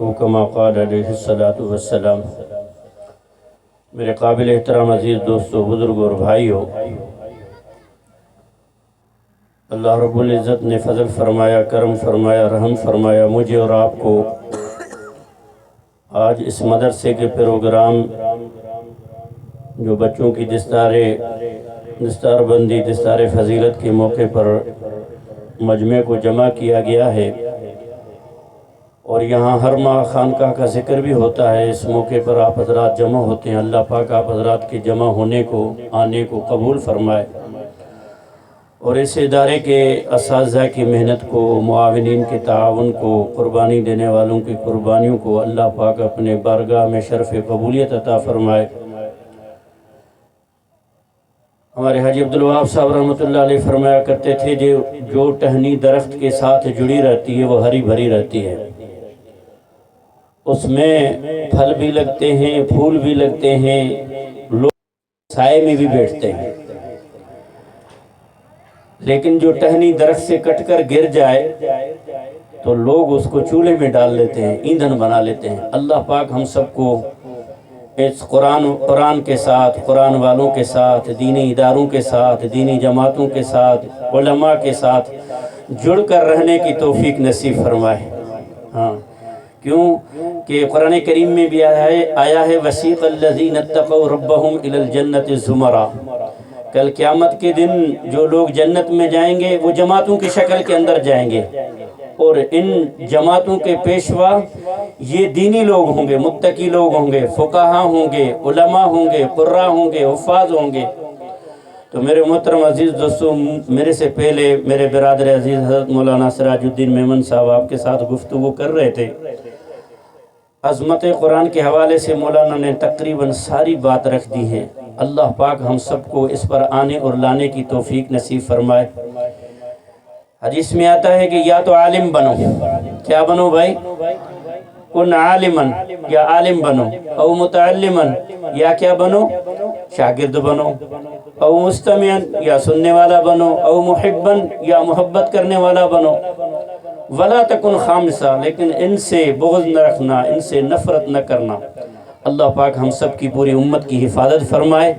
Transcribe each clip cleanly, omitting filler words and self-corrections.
کما قال علیہ الصلاۃ والسلام۔ میرے قابل احترام عزیز دوستو، بزرگوں اور بھائیو، اللہ رب العزت نے فضل فرمایا، کرم فرمایا، رحم فرمایا مجھے اور آپ کو آج اس مدرسے کے پروگرام جو بچوں کی دستار بندی، دستار فضیلت کے موقع پر مجمع کو جمع کیا گیا ہے، اور یہاں ہر ماہ خانقاہ کا ذکر بھی ہوتا ہے۔ اس موقع پر آپ حضرات جمع ہوتے ہیں۔ اللہ پاک آپ حضرات کے جمع ہونے کو، آنے کو قبول فرمائے، اور اس ادارے کے اساتذہ کی محنت کو، معاونین کے تعاون کو، قربانی دینے والوں کی قربانیوں کو اللہ پاک اپنے بارگاہ میں شرف قبولیت عطا فرمائے۔ ہمارے حاجی عبدالوہاب صاحب رحمۃ اللہ علیہ فرمایا کرتے تھے، جو ٹہنی درخت کے ساتھ جڑی رہتی ہے وہ ہری بھری رہتی ہے، اس میں پھل بھی لگتے ہیں، پھول بھی لگتے ہیں، لوگ سائے میں بھی بیٹھتے ہیں۔ لیکن جو ٹہنی درخت سے کٹ کر گر جائے تو لوگ اس کو چولہے میں ڈال لیتے ہیں، ایندھن بنا لیتے ہیں۔ اللہ پاک ہم سب کو اس قرآن کے ساتھ، قرآن والوں کے ساتھ، دینی اداروں کے ساتھ، دینی جماعتوں کے ساتھ، علماء کے ساتھ جڑ کر رہنے کی توفیق نصیب فرمائے۔ ہاں، کیوں کہ قرآن کریم میں بھی آیا ہے وَسِيقَ الَّذِينَ اتَّقَوْا رَبَّهُمْ إِلَى الْجَنَّةِ زُمَرًا۔ کل قیامت کے دن جو لوگ جنت میں جائیں گے وہ جماعتوں کی شکل کے اندر جائیں گے، اور ان جماعتوں کے پیشوا یہ دینی لوگ ہوں گے، متقی لوگ ہوں گے، فقہاء ہوں گے، علماء ہوں گے، قراء ہوں گے، حفاظ ہوں گے۔ تو میرے محترم عزیز دوستو، میرے سے پہلے میرے برادر عزیز حضرت مولانا سراج الدین میمن صاحب آپ کے ساتھ گفتگو کر رہے تھے۔ عظمت قرآن کے حوالے سے مولانا نے تقریباً ساری بات رکھ دی ہے۔ اللہ پاک ہم سب کو اس پر آنے اور لانے کی توفیق نصیب فرمائے۔ حدیث میں آتا ہے کہ یا تو عالم بنو، کیا بنو بھائی؟ کن عالمن، یا عالم بنو، او متعلمن، یا کیا بنو؟ شاگرد بنو، او مستمعن، یا سننے والا بنو، او محبن، یا محبت کرنے والا بنو، ولا تکن خامسہ، لیکن ان سے بغض نہ رکھنا، ان سے نفرت نہ کرنا۔ اللہ پاک ہم سب کی پوری امت کی حفاظت فرمائے،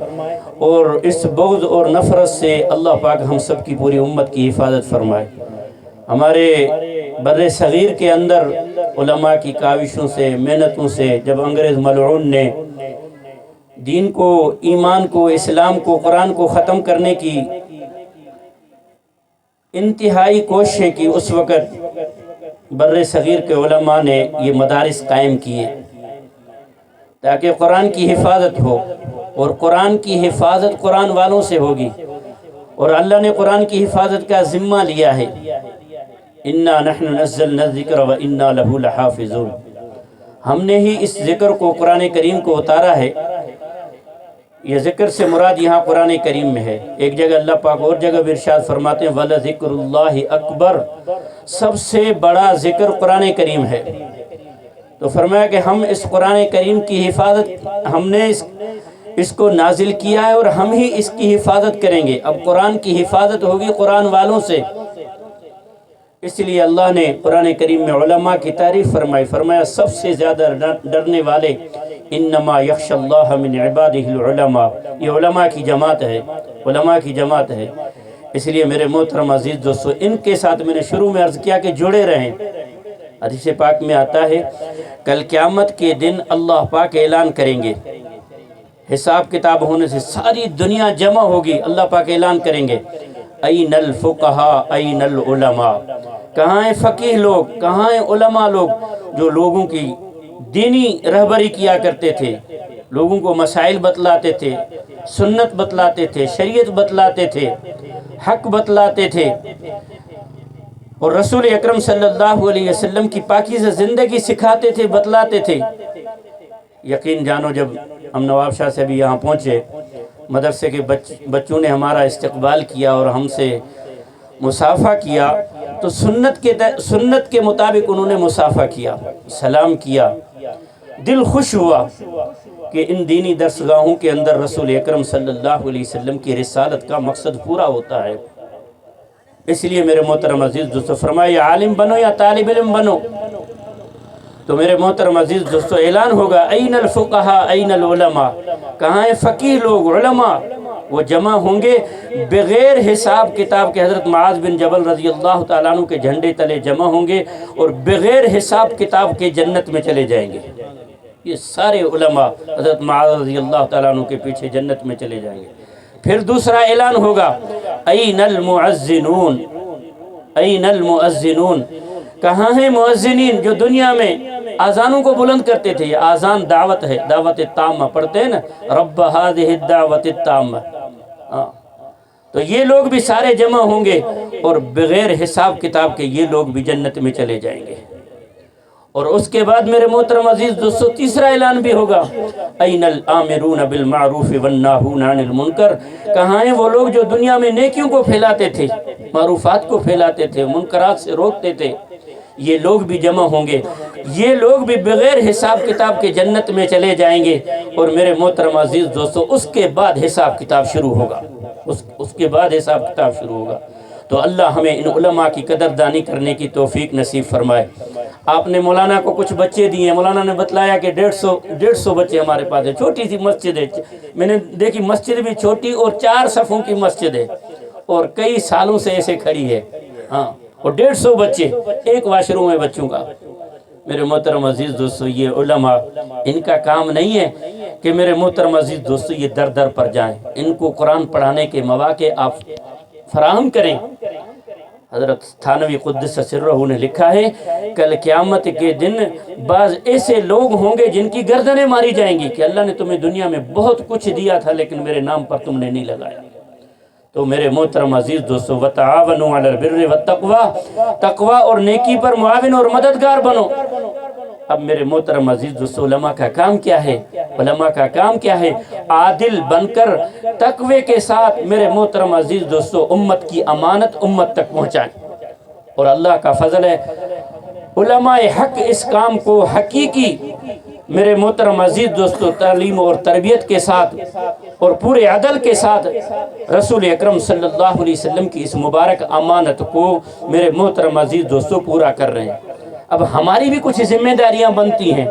اور اس بغض اور نفرت سے اللہ پاک ہم سب کی پوری امت کی حفاظت فرمائے۔ ہمارے بر صغیر کے اندر علماء کی کاوشوں سے، محنتوں سے، جب انگریز ملعون نے دین کو، ایمان کو، اسلام کو، قرآن کو ختم کرنے کی انتہائی کوششیں کی، اس وقت بر صغیر کے علماء نے یہ مدارس قائم کیے تاکہ قرآن کی حفاظت ہو، اور قرآن کی حفاظت قرآن والوں سے ہوگی، اور اللہ نے قرآن کی حفاظت کا ذمہ لیا ہے۔ اِنَّا نَحْنُ نَزَّلْنَا الذِّكْرَ وَإِنَّا لَهُ لَحَافِظُونَ۔ ہم نے ہی اس ذکر کو، قرآن کریم کو اتارا ہے۔ یہ ذکر سے مراد یہاں قرآن کریم میں ہے۔ ایک جگہ اللہ پاک اور جگہ بھی ارشاد فرماتے ہیں وَلَذِكْرُ اللَّهِ أَكْبَرُ، سب سے بڑا ذکر قرآن کریم ہے۔ تو فرمایا کہ ہم اس قرآن کریم کی حفاظت، ہم نے اس کو نازل کیا ہے، اور ہم ہی اس کی حفاظت کریں گے۔ اب قرآن کی حفاظت ہوگی قرآن والوں سے، اس لیے اللہ نے قرآن کریم میں علماء کی تعریف فرمائی، فرمایا سب سے زیادہ ڈرنے والے انما یخشی اللہ من عبادہ العلماء، یہ علماء کی جماعت ہے، علماء کی جماعت ہے۔ اس لیے میرے محترم عزیز دوستو، ان کے ساتھ میں نے شروع میں عرض کیا کہ جڑے رہیں۔ حدیث پاک میں آتا ہے کل قیامت کے دن اللہ پاک اعلان کریں گے، حساب کتاب ہونے سے ساری دنیا جمع ہوگی، اللہ پاک اعلان کریں گے این الفقہاء این العلماء، کہاں ہیں فقیہ لوگ، کہاں ہیں علماء لوگ جو لوگوں کی دینی رہبری کیا کرتے تھے، لوگوں کو مسائل بتلاتے تھے، سنت بتلاتے تھے، شریعت بتلاتے تھے، حق بتلاتے تھے، اور رسول اکرم صلی اللہ علیہ وسلم کی پاکیزہ زندگی سکھاتے تھے، بتلاتے تھے۔ یقین جانو جب ہم نواب شاہ سے بھی یہاں پہنچے، مدرسے کے بچوں نے ہمارا استقبال کیا اور ہم سے مصافحہ کیا، تو سنت کے مطابق انہوں نے مصافحہ کیا، سلام کیا، دل خوش ہوا کہ ان دینی درسگاہوں کے اندر رسول اکرم صلی اللہ علیہ وسلم کی رسالت کا مقصد پورا ہوتا ہے۔ اس لیے میرے محترم عزیز دوستو، فرمایا یا عالم بنو یا طالب علم بنو، تو میرے محترم عزیز دوستو اعلان ہوگا این الفقہا این العلماء، کہاں ہیں فقیہ لوگ، علماء؟ وہ جمع ہوں گے بغیر حساب کتاب کے۔ حضرت معاذ بن جبل رضی اللہ تعالیٰ عنہ کے جھنڈے تلے جمع ہوں گے اور بغیر حساب کتاب کے جنت میں چلے جائیں گے۔ یہ سارے علماء حضرت معاذ رضی اللہ تعالیٰ عنہ کے پیچھے جنت میں چلے جائیں گے۔ پھر دوسرا اعلان ہوگا این المعزنون، این المعزنون، کہاں ہیں مؤذنین جو دنیا میں آذانوں کو بلند کرتے تھے؟ یہ آذان دعوت ہے، دعوت تامہ پڑھتے ہیں نا، رب هذه الدعوت التامہ۔ تو یہ لوگ بھی سارے جمع ہوں گے اور بغیر حساب کتاب کے یہ لوگ بھی جنت میں چلے جائیں گے۔ اور اس کے بعد میرے محترم عزیز دوستو تیسرا اعلان بھی ہوگا این الامرون بالمعروف والناہون عن المنکر، کہاں ہیں وہ لوگ جو دنیا میں نیکیوں کو پھیلاتے تھے، معروفات کو پھیلاتے تھے، منکرات سے روکتے تھے؟ یہ لوگ بھی جمع ہوں گے، یہ لوگ بھی بغیر حساب کتاب کے جنت میں چلے جائیں گے۔ اور میرے محترم عزیز دوستو اس کے بعد حساب کتاب شروع ہوگا، اس کے بعد حساب کتاب شروع ہوگا۔ تو اللہ ہمیں ان علماء کی قدردانی کرنے کی توفیق نصیب فرمائے۔ آپ نے مولانا کو کچھ بچے دیے ہیں، مولانا نے بتلایا کہ 150 بچے ہمارے پاس ہیں، چھوٹی سی مسجد ہے، میں نے دیکھی مسجد بھی چھوٹی اور 4 صفوں کی مسجد ہے اور کئی سالوں سے ایسے کھڑی ہے، ہاں، اور 150 بچے، ایک واش روم ہے بچوں کا۔ میرے محترم عزیز دوستو یہ علماء، ان کا کام نہیں ہے کہ میرے محترم عزیز دوستو یہ در در پر جائیں، ان کو قرآن پڑھانے کے مواقع آپ فراہم کریں۔ حضرت تھانوی قدس سرہ نے لکھا ہے کل قیامت کے دن بعض ایسے لوگ ہوں گے جن کی گردنیں ماری جائیں گی کہ اللہ نے تمہیں دنیا میں بہت کچھ دیا تھا لیکن میرے نام پر تم نے نہیں لگایا۔ تو میرے محترم عزیز دوستو وتعاونوا علی البر والتقوی، تقوی اور نیکی پر معاون اور مددگار بنو۔ اب میرے محترم عزیز دوستو علماء کا کام کیا ہے؟ علماء کا کام کیا ہے؟ عادل بن کر تقوی کے ساتھ میرے محترم عزیز دوستو امت کی امانت امت تک پہنچائیں۔ اور اللہ کا فضل ہے علماء حق اس کام کو حقیقی میرے محترم عزیز دوستو تعلیم اور تربیت کے ساتھ اور پورے عدل کے ساتھ رسول اکرم صلی اللہ علیہ وسلم کی اس مبارک امانت کو میرے محترم عزیز دوستو پورا کر رہے ہیں۔ اب ہماری بھی کچھ ذمہ داریاں بنتی ہیں،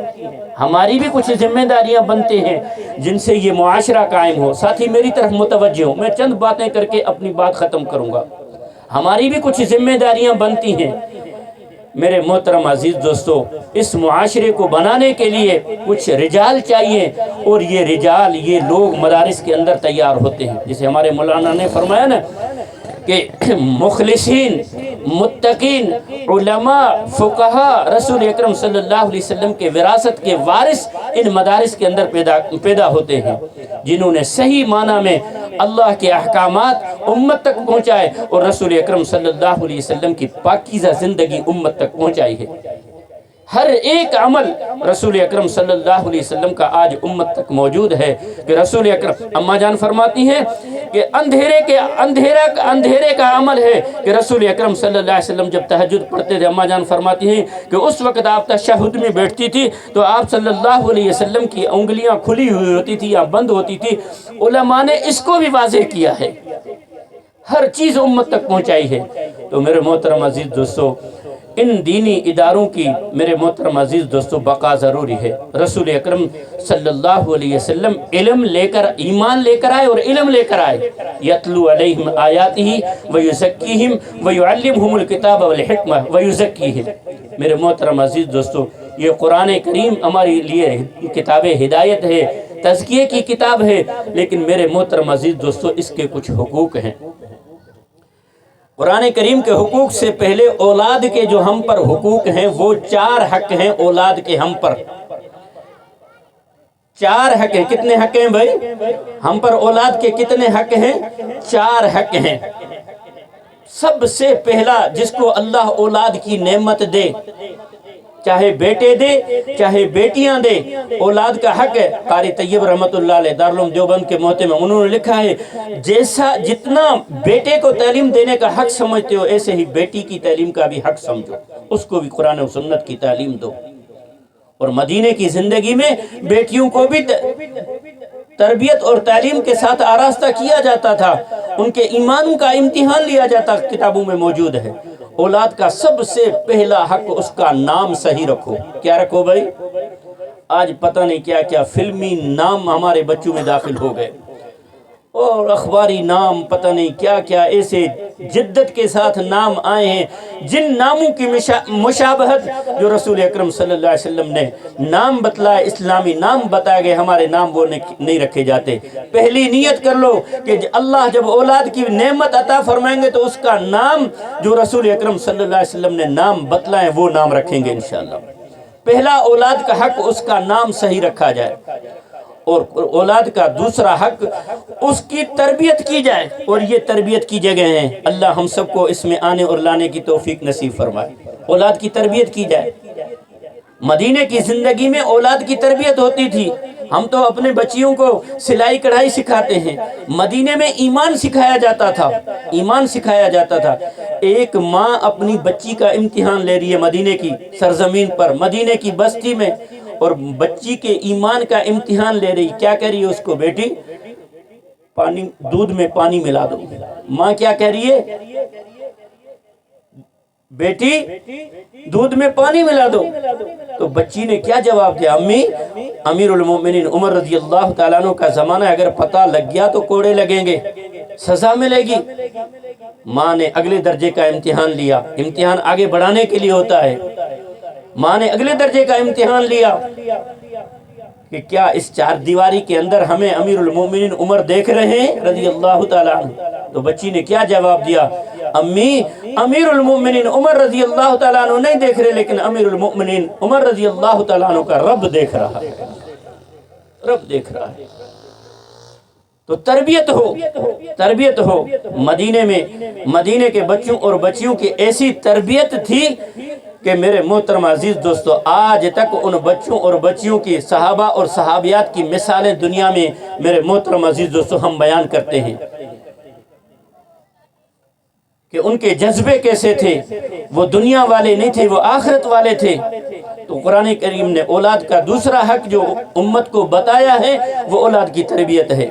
ہماری بھی کچھ ذمہ داریاں بنتے ہیں جن سے یہ معاشرہ قائم ہو۔ ساتھی میری طرف متوجہ ہوں، میں چند باتیں کر کے اپنی بات ختم کروں گا۔ ہماری بھی کچھ ذمہ داریاں بنتی ہیں میرے محترم عزیز دوستو، اس معاشرے کو بنانے کے لیے کچھ رجال چاہیے اور یہ رجال یہ لوگ مدارس کے اندر تیار ہوتے ہیں۔ جسے ہمارے مولانا نے فرمایا نا کہ مخلصین، متقین، علماء، فقہا رسول اکرم صلی اللہ علیہ وسلم کے وراثت کے وارث ان مدارس کے اندر پیدا ہوتے ہیں، جنہوں نے صحیح معنی میں اللہ کے احکامات امت تک پہنچائے اور رسول اکرم صلی اللہ علیہ وسلم کی پاکیزہ زندگی امت تک پہنچائی ہے۔ ہر ایک عمل رسول اکرم صلی اللہ علیہ وسلم کا آج امت تک موجود ہے کہ رسول اکرم اماں جان فرماتی ہیں کہ اندھیرے کا عمل ہے کہ رسول اکرم صلی اللہ علیہ وسلم جب تہجد پڑھتے تھے، اماں جان فرماتی ہیں کہ اس وقت آپ تشہد میں بیٹھتی تھی تو آپ صلی اللہ علیہ وسلم کی انگلیاں کھلی ہوئی ہوتی تھی یا بند ہوتی تھی۔ علماء نے اس کو بھی واضح کیا ہے، ہر چیز امت تک پہنچائی ہے۔ تو میرے محترم عزیز دوستو ان دینی اداروں کی میرے محترم عزیز دوستو بقا ضروری ہے۔ رسول اکرم صلی اللہ علیہ وسلم علم لے کر ایمان لے کر آئے اور علم لے کر آئے، یتلو علیہم آیاتہ ویزکیہم ویعلمہم الکتاب والحکمہ ویزکیہم۔ میرے محترم عزیز دوستو یہ قرآن کریم ہمارے لیے کتاب ہدایت ہے، تزکیے کی کتاب ہے، لیکن میرے محترم عزیز دوستو اس کے کچھ حقوق ہیں۔ قرآن کریم کے حقوق سے پہلے اولاد کے جو ہم پر حقوق ہیں وہ 4 حق ہیں اولاد کے ہم پر، 4 حق ہیں۔ کتنے حق ہیں بھائی؟ ہم پر اولاد کے کتنے حق ہیں؟ 4 حق ہیں۔ سب سے پہلا جس کو اللہ اولاد کی نعمت دے، چاہے بیٹے دے چاہے بیٹیاں دے، اولاد کا حق ہے۔ قاری طیب رحمت اللہ علیہ دارالعلوم دیوبند کے محتمم انہوں نے لکھا ہے جتنا بیٹے کو تعلیم دینے کا حق سمجھتے ہو ایسے ہی بیٹی کی تعلیم کا بھی حق سمجھو، اس کو بھی قرآن و سنت کی تعلیم دو۔ اور مدینے کی زندگی میں بیٹیوں کو بھی تربیت اور تعلیم کے ساتھ آراستہ کیا جاتا تھا، ان کے ایمان کا امتحان لیا جاتا، کتابوں میں موجود ہے۔ اولاد کا سب سے پہلا حق اس کا نام صحیح رکھو. کیا رکھو بھائی؟ آج پتہ نہیں کیا کیا فلمی نام ہمارے بچوں میں داخل ہو گئے اور اخباری نام، پتہ نہیں کیا کیا ایسے جدت کے ساتھ نام آئے ہیں، جن ناموں کی مشابہت جو رسول اکرم صلی اللہ علیہ وسلم نے نام بتلائے، اسلامی نام بتائے گئے، ہمارے نام وہ نہیں رکھے جاتے. پہلی نیت کر لو کہ اللہ جب اولاد کی نعمت عطا فرمائیں گے تو اس کا نام جو رسول اکرم صلی اللہ علیہ وسلم نے نام بتلائے وہ نام رکھیں گے انشاءاللہ. پہلا اولاد کا حق اس کا نام صحیح رکھا جائے، اور اولاد کا دوسرا حق اس کی تربیت کی جائے، اور یہ تربیت کی جگہ ہیں. اللہ ہم سب کو اس میں آنے اور لانے کی توفیق نصیب فرمائے. اولاد کی تربیت کی جائے. مدینے کی زندگی میں اولاد کی تربیت ہوتی تھی. ہم تو اپنے بچیوں کو سلائی کڑھائی سکھاتے ہیں. مدینے میں ایمان سکھایا جاتا تھا، ایمان سکھایا جاتا تھا. ایک ماں اپنی بچی کا امتحان لے رہی ہے مدینے کی سرزمین پر، مدینے کی بستی میں، اور بچی کے ایمان کا امتحان لے رہی. کیا کہہ رہی ہے اس کو؟ بیٹی پانی، دودھ میں پانی ملا دو. ماں کیا کہہ رہی ہے؟ بیٹی دودھ میں پانی ملا دو. تو بچی نے کیا جواب دیا؟ امی، امیر المومنین عمر رضی اللہ تعالیٰ عنہ کا زمانہ ہے، اگر پتہ لگ گیا تو کوڑے لگیں گے، سزا ملے گی. ماں نے اگلے درجے کا امتحان لیا. امتحان آگے بڑھانے کے لیے ہوتا ہے. ماں نے اگلے درجے کا امتحان لیا کہ کیا اس چار دیواری کے اندر ہمیں امیر المومنین عمر دیکھ رہے ہیں رضی اللہ تعالیٰ عنہ؟ تو بچی نے کیا جواب دیا؟ امی، امیر المومنین عمر رضی اللہ تعالیٰ عنہ نہیں دیکھ رہے، لیکن امیر المومنین عمر رضی اللہ تعالیٰ عنہ کا رب دیکھ رہا ہے، رب دیکھ رہا ہے. تو تربیت ہو، تربیت ہو. مدینے میں مدینے کے بچوں اور بچیوں کی ایسی تربیت تھی کہ میرے محترم عزیز دوستو، آج تک ان بچوں اور بچیوں کی، صحابہ اور صحابیات کی مثالیں دنیا میں میرے محترم عزیز دوستو ہم بیان کرتے ہیں کہ ان کے جذبے کیسے تھے. وہ دنیا والے نہیں تھے، وہ آخرت والے تھے. تو قرآن کریم نے اولاد کا دوسرا حق جو امت کو بتایا ہے وہ اولاد کی تربیت ہے.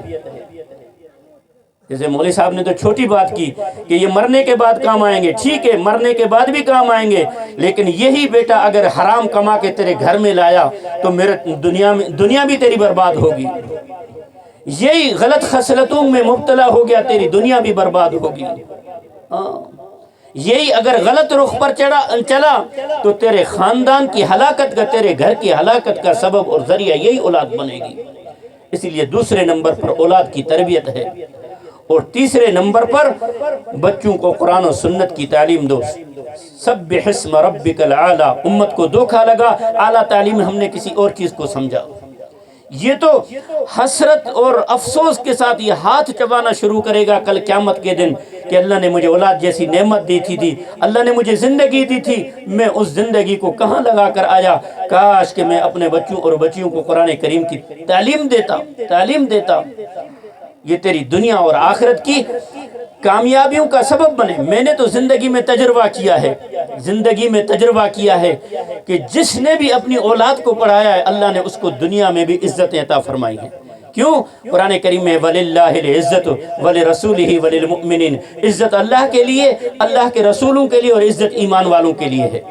جیسے مولوی صاحب نے تو چھوٹی بات کی کہ یہ مرنے کے بعد کام آئیں گے. ٹھیک ہے، مرنے کے بعد بھی کام آئیں گے، لیکن یہی بیٹا اگر حرام کما کے تیرے گھر میں لایا تو میرے دنیا بھی تیری برباد ہوگی. یہی غلط خصلتوں میں مبتلا ہو گیا، تیری دنیا بھی برباد ہوگی. یہی اگر غلط رخ پر چلا تو تیرے خاندان کی ہلاکت کا، تیرے گھر کی ہلاکت کا سبب اور ذریعہ یہی اولاد بنے گی. اسی لیے دوسرے نمبر پر اولاد کی تربیت ہے. اور تیسرے نمبر پر بچوں کو قرآن و سنت کی تعلیم دو. سبح اسم ربک العالی. امت کو دھوکا لگا، اعلیٰ تعلیم ہم نے کسی اور چیز کو سمجھا. یہ تو حسرت اور افسوس کے ساتھ یہ ہاتھ چبانا شروع کرے گا کل قیامت کے دن کہ اللہ نے مجھے اولاد جیسی نعمت دی تھی، اللہ نے مجھے زندگی دی تھی، میں اس زندگی کو کہاں لگا کر آیا. کاش کہ میں اپنے بچوں اور بچیوں کو قرآن کریم کی تعلیم دیتا. یہ تیری دنیا اور آخرت کی کامیابیوں کا سبب بنے. میں نے تو زندگی میں تجربہ کیا ہے کہ جس نے بھی اپنی اولاد کو پڑھایا ہے اللہ نے اس کو دنیا میں بھی عزتیں عطا فرمائی ہیں. کیوں؟ قرآن کریم میں وَلِلَّهِ الْعِزَّةُ وَلِرَسُولِهِ وَلِلْمُؤْمِنِينَ. عزت اللہ کے لیے، اللہ کے رسولوں کے لیے، اور عزت ایمان والوں کے لیے ہے.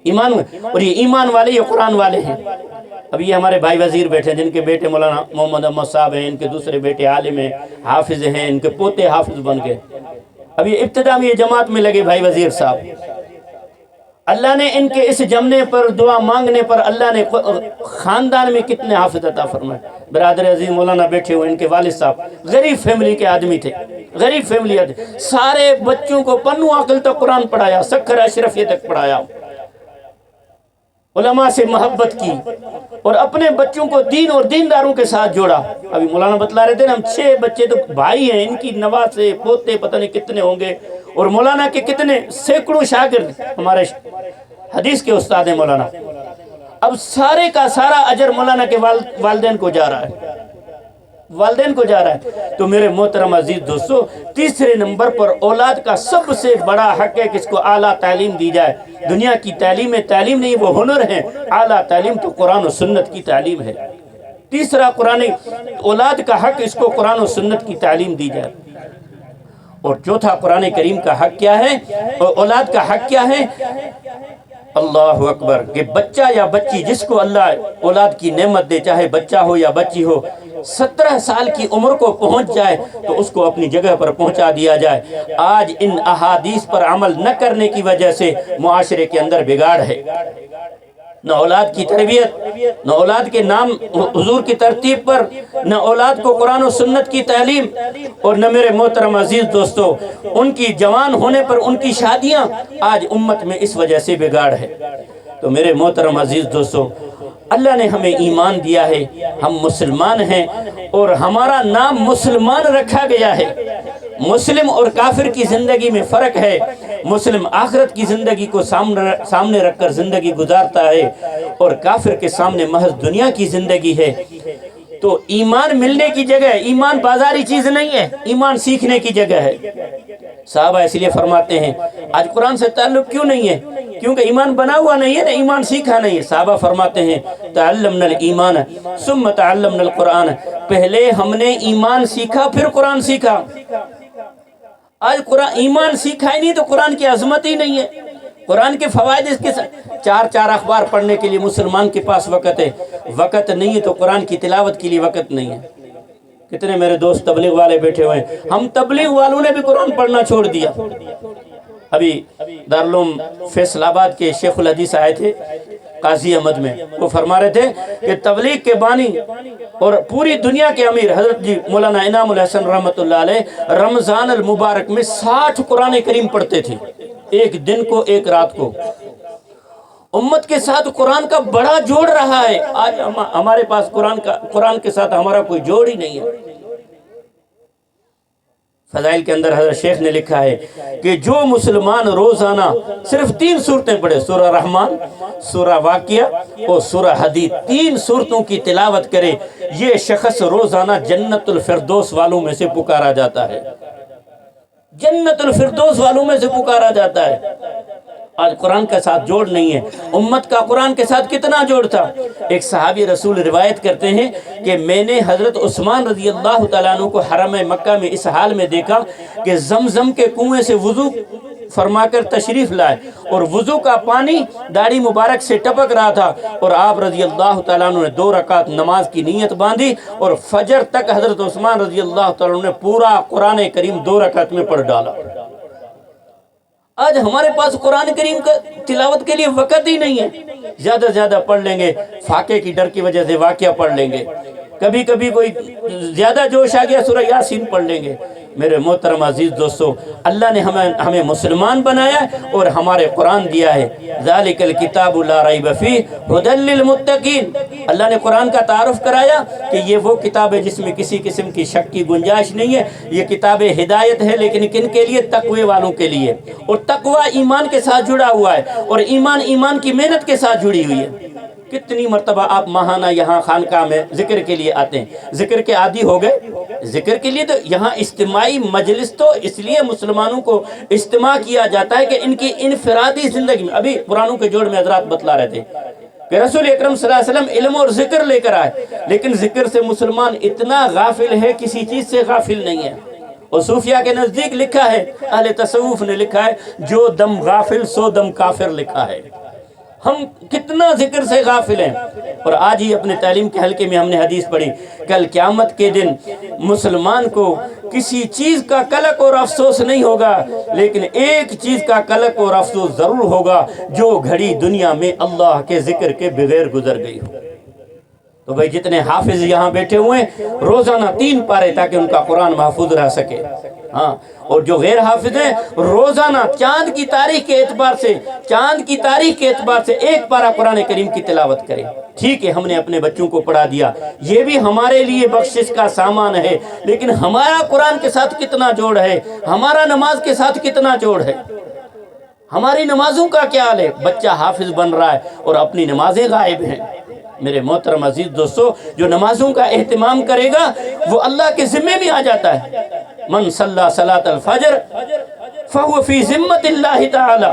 اور یہ ایمان والے یہ قرآن والے ہیں. اب یہ ہمارے بھائی وزیر بیٹھے ہیں جن کے بیٹے مولانا محمد احمد صاحب ہیں، ان کے دوسرے بیٹے عالم ہیں، حافظ ہیں، ان کے پوتے حافظ بن گئے. اب یہ ابتدا میں یہ جماعت میں لگے بھائی وزیر صاحب. اللہ نے ان کے اس جمنے پر، دعا مانگنے پر اللہ نے خاندان میں کتنے حافظ عطا فرمائے. برادر عزیز مولانا بیٹھے ہوئے، ان کے والد صاحب غریب فیملی کے آدمی تھے، غریب فیملی آدمی. سارے بچوں کو پنو عقل تک قرآن پڑھایا، سکھر اشرفیہ تک پڑھایا، علماء سے محبت کی، اور اپنے بچوں کو دین اور دینداروں کے ساتھ جوڑا. ابھی مولانا بتلا رہے تھے نا، ہم 6 بچے تو بھائی ہیں، ان کی نواسے پوتے پتہ نہیں کتنے ہوں گے، اور مولانا کے کتنے سینکڑوں شاگرد ہمارے حدیث کے استاد ہیں مولانا. اب سارے کا سارا اجر مولانا کے والدین کو جا رہا ہے، تو میرے محترم عزیز دوستو، تیسرے نمبر پر اولاد کا سب سے بڑا حق ہے کہ اس کو اعلیٰ تعلیم دی جائے. دنیا کی تعلیم نہیں، وہ ہنر ہے. اعلیٰ تعلیم تو قرآن و سنت کی تعلیم ہے. تیسرا اولاد کا حق، اس کو قرآن و سنت کی تعلیم دی جائے. اور چوتھا قرآن کریم کا حق کیا ہے اور اولاد کا حق کیا ہے؟ اللہ اکبر، کہ بچہ یا بچی جس کو اللہ اولاد کی نعمت دے، چاہے بچہ ہو یا بچی ہو، 17 سال کی عمر کو پہنچ جائے تو اس کو اپنی جگہ پر پہنچا دیا جائے۔ آج ان احادیث پر عمل نہ کرنے کی وجہ سے معاشرے کے اندر بگاڑ ہے، نہ اولاد کی تربیت، نہ اولاد کے نام حضور کی ترتیب پر، نہ اولاد کو قرآن و سنت کی تعلیم، اور نہ میرے محترم عزیز دوستو ان کی جوان ہونے پر ان کی شادیاں۔ آج امت میں اس وجہ سے بگاڑ ہے۔ تو میرے محترم عزیز دوستو، اللہ نے ہمیں ایمان دیا ہے، ہم مسلمان ہیں اور ہمارا نام مسلمان رکھا گیا ہے۔ مسلم اور کافر کی زندگی میں فرق ہے۔ مسلم آخرت کی زندگی کو سامنے رکھ کر زندگی گزارتا ہے اور کافر کے سامنے محض دنیا کی زندگی ہے۔ تو ایمان ملنے کی جگہ ہے، ایمان بازاری چیز نہیں ہے، ایمان سیکھنے کی جگہ ہے۔ صحابہ اس لیے فرماتے ہیں آج قرآن سے تعلق کیوں نہیں ہے؟ کیونکہ ایمان بنا ہوا نہیں ہے نا، ایمان سیکھا نہیں ہے۔ صحابہ فرماتے ہیں تعلمنا الایمان ثم تعلمنا القرآن، پہلے ہم نے ایمان سیکھا پھر قرآن سیکھا۔ آج قرآن ایمان سیکھا ہی نہیں تو قرآن کی عظمت ہی نہیں ہے، قرآن کے فوائد اس کے چار اخبار پڑھنے کے لیے مسلمان کے پاس وقت ہے، وقت نہیں ہے تو قرآن کی تلاوت کے لیے وقت نہیں ہے۔ کتنے میرے دوست تبلیغ والے بیٹھے ہوئے ہیں، ہم تبلیغ والوں نے بھی قرآن پڑھنا چھوڑ دیا۔ ابھی دارالعلوم فیصل آباد کے شیخ الحدیث آئے تھے قاضی احمد میں، وہ فرما رہے تھے کہ تبلیغ کے بانی اور پوری دنیا کے امیر حضرت جی مولانا انعام الحسن رحمۃ اللہ علیہ رمضان المبارک میں 60 قرآن کریم پڑھتے تھے، ایک دن کو ایک رات کو۔ امت کے ساتھ قرآن کا بڑا جوڑ رہا ہے، آج ہمارے پاس قرآن کے ساتھ ہمارا کوئی جوڑ ہی نہیں ہے۔ فضائل کے اندر حضرت شیخ نے لکھا ہے کہ جو مسلمان روزانہ صرف 3 سورتیں پڑھے، سورہ رحمان، سورہ واقعہ اور سورہ حدید، 3 سورتوں کی تلاوت کرے، یہ شخص روزانہ جنت الفردوس والوں میں سے پکارا جاتا ہے، جنت الفردوس والوں میں سے پکارا جاتا ہے۔ آج قرآن کے ساتھ جوڑ نہیں ہے۔ امت کا قرآن کے ساتھ کتنا جوڑ تھا؟ ایک صحابی رسول روایت کرتے ہیں کہ میں نے حضرت عثمان رضی اللہ تعالیٰ عنہ کو حرم مکہ میں اس حال میں دیکھا کہ زمزم کے کنویں سے وضو فرما کر تشریف لائے اور وضو کا پانی داڑھی مبارک سے ٹپک رہا تھا، اور آپ رضی اللہ تعالیٰ عنہ نے 2 رکعت نماز کی نیت باندھی اور فجر تک حضرت عثمان رضی اللہ تعالیٰ عنہ نے پورا قرآن کریم 2 رکعت میں پڑھ ڈالا۔ آج ہمارے پاس قرآن کریم کا تلاوت کے لیے وقت ہی نہیں ہے۔ زیادہ سے زیادہ پڑھ لیں گے، فاقے کی ڈر کی وجہ سے واقعہ پڑھ لیں گے، کبھی کبھی کوئی زیادہ جوش آ گیا سورہ یاسین پڑھ لیں گے۔ میرے محترم عزیز دوستو، اللہ نے ہمیں مسلمان بنایا ہے اور ہمارے قرآن دیا ہے۔ ذالک الکتاب لا ریب فیہ ھدی للمتقین، اللہ نے قرآن کا تعارف کرایا کہ یہ وہ کتاب ہے جس میں کسی قسم کی شک کی گنجائش نہیں ہے، یہ کتاب ہدایت ہے، لیکن کن کے لیے؟ تقوی والوں کے لیے، اور تقوی ایمان کے ساتھ جڑا ہوا ہے، اور ایمان کی محنت کے ساتھ جڑی ہوئی ہے۔ کتنی مرتبہ آپ ماہانہ یہاں خانقاہ میں ذکر کے لیے آتے ہیں، ذکر کے عادی ہو گئے؟ ذکر کے لیے تو یہاں اجتماعی مجلس تو اس لیے مسلمانوں کو اجتماع کیا جاتا ہے کہ ان کی انفرادی زندگی میں، ابھی قرآنوں کے جوڑ میں حضرات بتلا رہے تھے کہ رسول اکرم صلی اللہ علیہ وسلم علم اور ذکر لے کر آئے، لیکن ذکر سے مسلمان اتنا غافل ہے، کسی چیز سے غافل نہیں ہے۔ اور صوفیہ کے نزدیک لکھا ہے، اہل تصوف نے لکھا ہے، جو دم غافل سو دم کافر لکھا ہے۔ ہم کتنا ذکر سے غافل ہیں۔ اور آج ہی اپنے تعلیم کے حلقے میں ہم نے حدیث پڑھی، کل قیامت کے دن مسلمان کو کسی چیز کا قلق اور افسوس نہیں ہوگا، لیکن ایک چیز کا قلق اور افسوس ضرور ہوگا، جو گھڑی دنیا میں اللہ کے ذکر کے بغیر گزر گئی ہو۔ تو بھائی جتنے حافظ یہاں بیٹھے ہوئے ہیں، روزانہ 3 پارے تاکہ ان کا قرآن محفوظ رہ سکے، ہاں، اور جو غیر حافظ ہیں روزانہ چاند کی تاریخ کے اعتبار سے 1 پارہ قرآن کریم کی تلاوت کریں۔ ٹھیک ہے، ہم نے اپنے بچوں کو پڑھا دیا، یہ بھی ہمارے لیے بخشش کا سامان ہے، لیکن ہمارا قرآن کے ساتھ کتنا جوڑ ہے، ہمارا نماز کے ساتھ کتنا جوڑ ہے، ہماری نمازوں کا کیا حال ہے؟ بچہ حافظ بن رہا ہے اور اپنی نمازیں غائب ہیں۔ میرے محترم عزیز دوستو، جو نمازوں کا اہتمام کرے گا وہ اللہ کے ذمے میں آ جاتا ہے۔ من صلی صلاۃ الفجر فہو فی ذمۃ اللہ تعالی،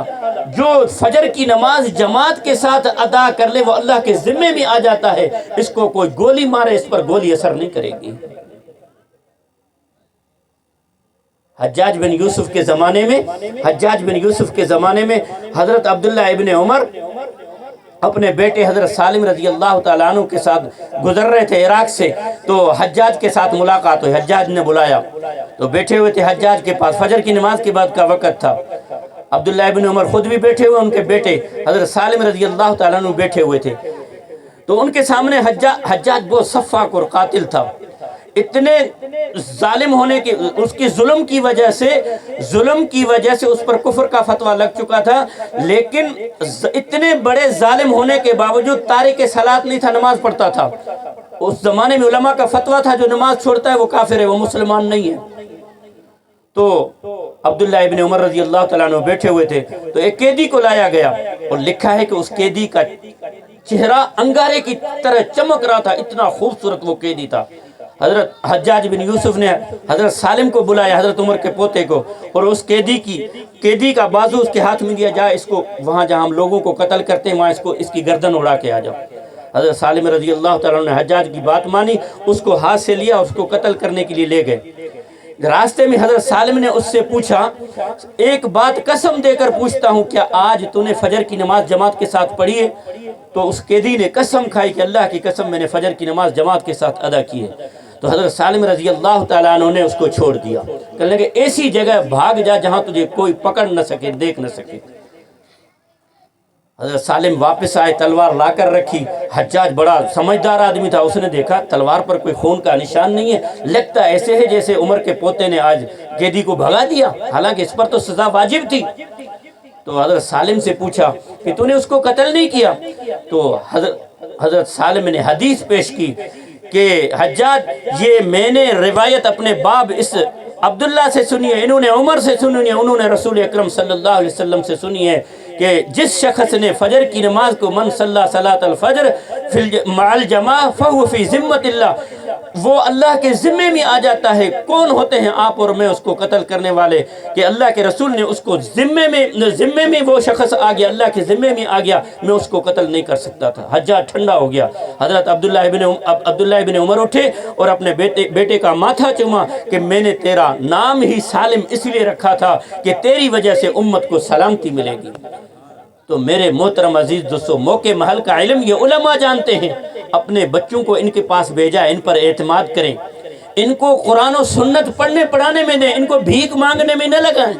جو فجر کی نماز جماعت کے ساتھ ادا کر لے وہ اللہ کے ذمے میں آ جاتا ہے، اس کو کوئی گولی مارے اس پر گولی اثر نہیں کرے گی۔ حجاج بن یوسف کے زمانے میں حضرت عبداللہ ابن عمر اپنے بیٹے حضرت سالم رضی اللہ تعالیٰ عنہ کے ساتھ گزر رہے تھے عراق سے، تو حجاج کے ساتھ ملاقات ہوئی، حجاج نے بلایا تو بیٹھے ہوئے تھے حجاج کے پاس، فجر کی نماز کے بعد کا وقت تھا، عبداللہ ابن عمر خود بھی بیٹھے ہوئے، ان کے بیٹے حضرت سالم رضی اللہ تعالیٰ عنہ بیٹھے ہوئے تھے، تو ان کے سامنے حجاج بہت سفاک اور قاتل تھا، اتنے ظالم ہونے کی، اس کی ظلم کی وجہ سے اس پر کفر کا فتویٰ لگ چکا تھا، لیکن اتنے بڑے ظالم ہونے کے باوجود تارک صلاۃ نہیں تھا، نماز پڑھتا تھا۔ اس زمانے میں علماء کا فتویٰ تھا جو نماز چھوڑتا ہے وہ کافر ہے، وہ مسلمان نہیں ہے۔ تو عبداللہ ابن عمر رضی اللہ تعالیٰ عنہ بیٹھے ہوئے تھے، تو ایک قیدی کو لایا گیا اور لکھا ہے کہ اس قیدی کا چہرہ انگارے کی طرح چمک رہا تھا، اتنا خوبصورت وہ قیدی تھا۔ حضرت حجاج بن یوسف نے حضرت سالم کو بلایا، حضرت عمر کے پوتے کو، اور اس قیدی کا بازو اس کے ہاتھ میں دیا، جا اس کو وہاں جہاں ہم لوگوں کو قتل کرتے ہیں وہاں اس کی گردن اڑا کے آ جاؤ۔ حضرت سالم رضی اللہ تعالیٰ عنہ نے حجاج کی بات مانی، اس کو ہاتھ سے لیا، اس کو قتل کرنے کے لیے لے گئے۔ راستے میں حضرت سالم نے اس سے پوچھا، ایک بات قسم دے کر پوچھتا ہوں، کیا آج تو نے فجر کی نماز جماعت کے ساتھ پڑھی ہے؟ تو اس قیدی نے قسم کھائی کہ اللہ کی قسم میں نے فجر کی نماز جماعت کے ساتھ ادا کی ہے۔ تو حضرت سالم رضی اللہ تعالیٰ عنہ نے اس کو چھوڑ دیا، کہنے لگے ایسی جگہ بھاگ جا جہاں تجھے کوئی پکڑ نہ سکے، دیکھ نہ سکے۔ حضرت سالم واپس آئے، تلوار لا کر رکھی۔ حجاج بڑا سمجھدار آدمی تھا، اس نے دیکھا تلوار پر کوئی خون کا نشان نہیں ہے، لگتا ایسے ہے جیسے عمر کے پوتے نے آج قیدی کو بھگا دیا، حالانکہ اس پر تو سزا واجب تھی۔ تو حضرت سالم سے پوچھا کہ تو نے اس کو قتل نہیں کیا؟ تو حضرت سالم نے حدیث پیش کی کہ حجاج، یہ میں نے روایت اپنے باب اس عبداللہ سے سنی ہے، انہوں نے عمر سے سنی ہے، انہوں نے رسول اکرم صلی اللہ علیہ وسلم سے سنی ہے کہ جس شخص نے فجر کی نماز کو من صلی صلاۃ الفجر مع الجماع فہو فی ذمۃ اللہ، وہ اللہ کے ذمے میں آ جاتا ہے۔ کون ہوتے ہیں آپ اور میں اس کو قتل کرنے والے؟ کہ اللہ کے رسول نے اس کو ذمے میں وہ شخص آ گیا، اللہ کے ذمے میں آ گیا، میں اس کو قتل نہیں کر سکتا تھا۔ حجاج ٹھنڈا ہو گیا۔ حضرت عبداللہ ابن عمر اٹھے اور اپنے بیٹے کا ماتھا چوما کہ میں نے تیرا نام ہی سالم اس لیے رکھا تھا کہ تیری وجہ سے امت کو سلامتی ملے گی۔ تو میرے محترم عزیز دوستو، موقع محل کا علم یہ علماء جانتے ہیں، اپنے بچوں کو ان کے پاس بھیجا، ان پر اعتماد کریں، ان کو قرآن و سنت پڑھنے پڑھانے میں دیں، ان کو بھیک مانگنے میں نہ لگائیں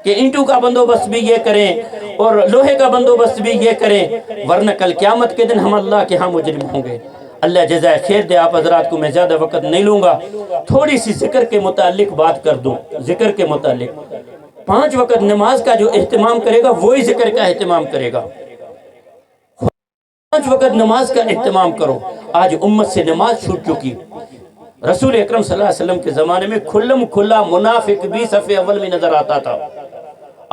کہ اینٹوں کا بندوبست بھی یہ کریں اور لوہے کا بندوبست بھی یہ کریں، ورنہ کل قیامت کے دن ہم اللہ کے ہاں مجرم ہوں گے۔ اللہ جزائے خیر دے۔ آپ حضرات کو میں زیادہ وقت نہیں لوں گا، تھوڑی سی ذکر کے متعلق بات کر دوں۔ ذکر کے متعلق 5 وقت نماز کا جو اہتمام کرے گا وہی ذکر کا اہتمام کرے گا۔ 5 وقت نماز کا اہتمام کرو۔ آج امت سے نماز چھوٹ چکی۔ رسول اکرم صلی اللہ علیہ وسلم کے زمانے میں کھلم کھلا منافق بھی صف اول میں نظر آتا تھا۔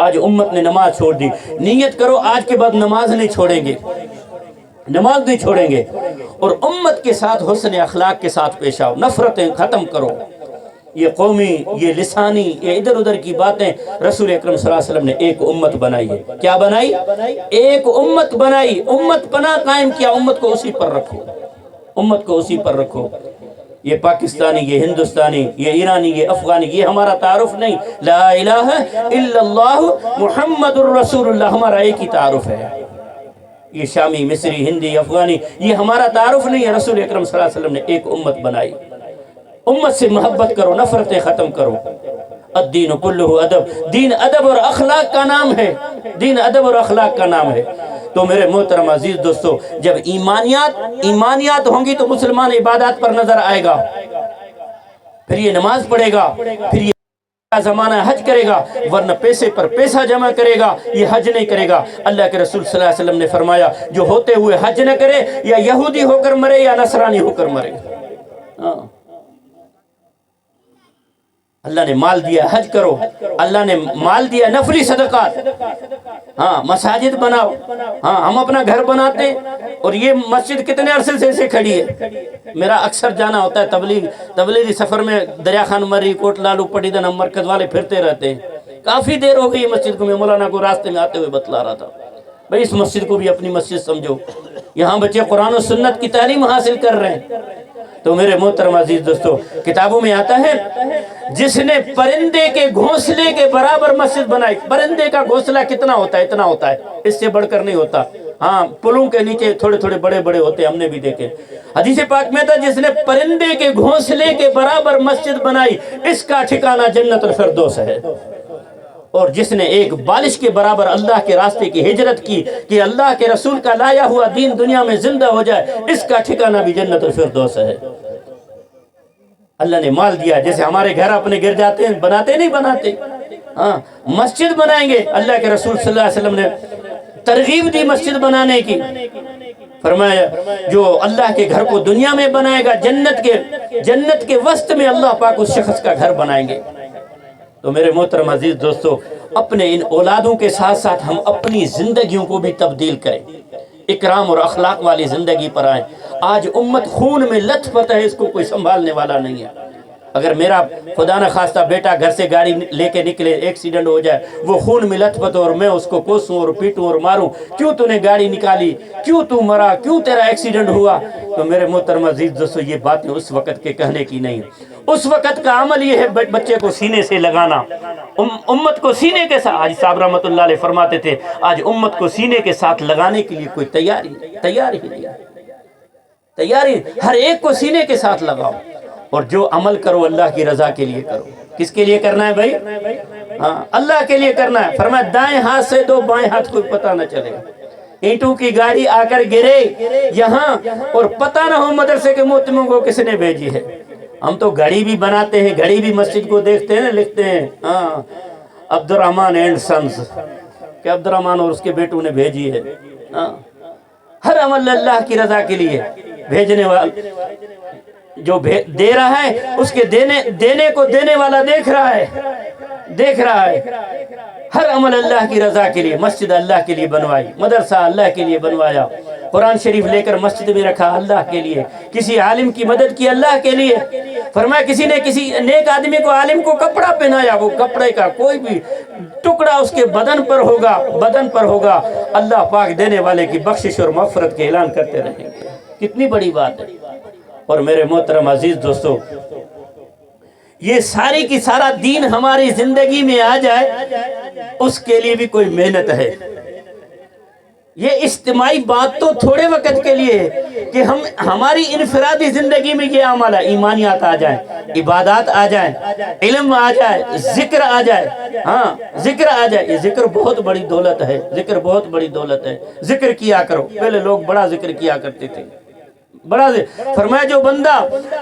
آج امت نے نماز چھوڑ دی۔ نیت کرو آج کے بعد نماز نہیں چھوڑیں گے، نماز نہیں چھوڑیں گے، اور امت کے ساتھ حسن اخلاق کے ساتھ پیش آؤ، نفرتیں ختم کرو۔ یہ قومی، یہ لسانی، یہ ادھر ادھر کی باتیں، رسول اکرم صلی اللہ علیہ وسلم نے ایک امت بنائی ہے۔ کیا بنائی؟ ایک امت بنائی، امت پناہ قائم کیا، امت کو اسی پر رکھو، امت کو اسی پر رکھو۔ یہ پاکستانی، یہ ہندوستانی، یہ ایرانی، یہ افغانی، یہ ہمارا تعارف نہیں۔ لا الہ الا اللہ محمد الرسول اللہ ہمارا ایک ہی تعارف ہے۔ یہ شامی، مصری، ہندی، افغانی، یہ ہمارا تعارف نہیں ہے۔ رسول اکرم صلی اللہ علیہ وسلم نے ایک امت بنائی۔ امت سے محبت کرو، نفرتیں ختم کرو۔ الدین کلہ ادب، دین ادب اور اخلاق کا نام ہے، دین ادب اور اخلاق کا نام ہے۔ تو میرے محترم عزیز دوستو، جب ایمانیات ہوں گی تو مسلمان عبادات پر نظر آئے گا، پھر یہ نماز پڑھے گا، پھر یہ زمانہ حج کرے گا، ورنہ پیسے پر پیسہ جمع کرے گا، یہ حج نہیں کرے گا۔ اللہ کے رسول صلی اللہ علیہ وسلم نے فرمایا، جو ہوتے ہوئے حج نہ کرے، یا یہودی ہو کر مرے یا نصرانی ہو کر مرے۔ اللہ نے مال دیا، حج کرو، اللہ نے مال دیا، نفلی صدقات، ہاں مساجد بناؤ۔ ہاں ہم اپنا گھر بناتے ہیں اور یہ مسجد کتنے عرصے سے ایسے کھڑی ہے۔ میرا اکثر جانا ہوتا ہے تبلیغی سفر میں، دریا خان مری، کوٹ لالو، پٹی دن، ہم مرکز والے پھرتے رہتے ہیں۔ کافی دیر ہو گئی مسجد کو، میں مولانا کو راستے میں آتے ہوئے بتلا رہا تھا، بھئی اس مسجد کو بھی اپنی مسجد سمجھو، یہاں بچے قرآن و سنت کی تعلیم حاصل کر رہے ہیں۔ تو میرے محترم عزیز دوستو، کتابوں میں آتا ہے جس نے پرندے کے گھونسلے کے برابر مسجد بنائی. پرندے کا گھونسلہ کتنا ہوتا ہے؟ اتنا ہوتا ہے، اس سے بڑھ کر نہیں ہوتا. ہاں، پلوں کے نیچے تھوڑے تھوڑے بڑے بڑے ہوتے ہیں، ہم نے بھی دیکھے. حدیث پاک میں تھا جس نے پرندے کے گھونسلے کے برابر مسجد بنائی اس کا ٹھکانہ جنت الفردوس ہے. اور جس نے ایک بالش کے برابر اللہ کے راستے کی ہجرت کی کہ اللہ کے رسول کا لایا ہوا دین دنیا میں زندہ ہو جائے، اس کا ٹھکانہ بھی جنت الفردوس ہے. اللہ نے مال دیا. جیسے ہمارے گھر اپنے گر جاتے ہیں، بناتے نہیں بناتے؟ ہاں، مسجد بنائیں گے. اللہ کے رسول صلی اللہ علیہ وسلم نے ترغیب دی مسجد بنانے کی. فرمایا جو اللہ کے گھر کو دنیا میں بنائے گا، جنت کے وسط میں اللہ پاک اس شخص کا گھر بنائیں گے. تو میرے محترم عزیز دوستو، اپنے ان اولادوں کے ساتھ ساتھ ہم اپنی زندگیوں کو بھی تبدیل کریں، اکرام اور اخلاق والی زندگی پر آئیں. آج امت خون میں لت پت ہے، اس کو کوئی سنبھالنے والا نہیں ہے. اگر میرا خدا نہ خواستہ بیٹا گھر سے گاڑی لے کے نکلے، ایکسیڈنٹ ہو جائے، وہ خون میں لت پت اور میں اس کو کوسوں اور پیٹوں اور ماروں، کیوں تو نے گاڑی نکالی، کیوں تو مرا، کیوں تیرا ایکسیڈنٹ ہوا؟ تو میرے محترم عزیز دوستو، یہ باتیں اس وقت کے کہنے کی نہیں. اس وقت کا عمل یہ ہے بچے کو سینے سے لگانا، امت کو سینے کے ساتھ. حاجی صاحب رحمۃ اللہ علیہ فرماتے تھے آج امت کو سینے کے ساتھ لگانے کے لیے کوئی تیار ہی نہیں. تیاری ہر ایک کو سینے کے ساتھ لگاؤ، اور جو عمل کرو اللہ کی رضا کے لیے کرو. کس کے لیے کرنا ہے بھائی؟ ہاں، اللہ کے لیے کرنا ہے. فرمایا دائیں ہاتھ سے دو، بائیں ہاتھ کو پتہ نہ چلے. اینٹوں کی گاڑی آ کر گرے یہاں اور پتہ نہ ہو مدرسے کے محتموں کو کس نے بھیجی ہے. ہم تو گھڑی بھی بناتے ہیں، گھڑی بھی مسجد کو دیکھتے ہیں، لکھتے ہیں ہاں عبد الرحمن اینڈ سنس، کہ عبد الرحمن اور اس کے بیٹوں نے بھیجی ہے. ہاں، ہر عمل اللہ کی رضا کے لیے. بھیجنے والا جو دے رہا ہے اس کے دینے کو دینے والا دیکھ رہا ہے. ہر عمل اللہ کی رضا کے لیے. مسجد اللہ کے لیے بنوائی، مدرسہ اللہ کے لیے بنوایا، قرآن شریف لے کر مسجد میں رکھا اللہ کے لیے، کسی عالم کی مدد کی اللہ کے لیے. فرمایا کسی نے کسی نیک آدمی کو، عالم کو کپڑا پہنایا، وہ کپڑے کا کوئی بھی ٹکڑا اس کے بدن پر ہوگا، اللہ پاک دینے والے کی بخشش اور مغفرت کے اعلان کرتے رہیں گے. کتنی بڑی بات ہے. اور میرے محترم عزیز دوستو، یہ ساری کی سارا دین ہماری زندگی میں آ جائے، اس کے لیے بھی کوئی محنت ہے. یہ اجتماعی بات تو تھوڑے وقت کے لیے ہے کہ ہماری انفرادی زندگی میں یہ عمل ہے، ایمانیات آ جائیں، عبادات آ جائیں، علم آ جائے، ذکر آ جائے. ہاں، ذکر آ جائے. یہ ذکر بہت بڑی دولت ہے، ذکر بہت بڑی دولت ہے. ذکر کیا کرو. پہلے لوگ بڑا ذکر کیا کرتے تھے، فرمایا جو بندہ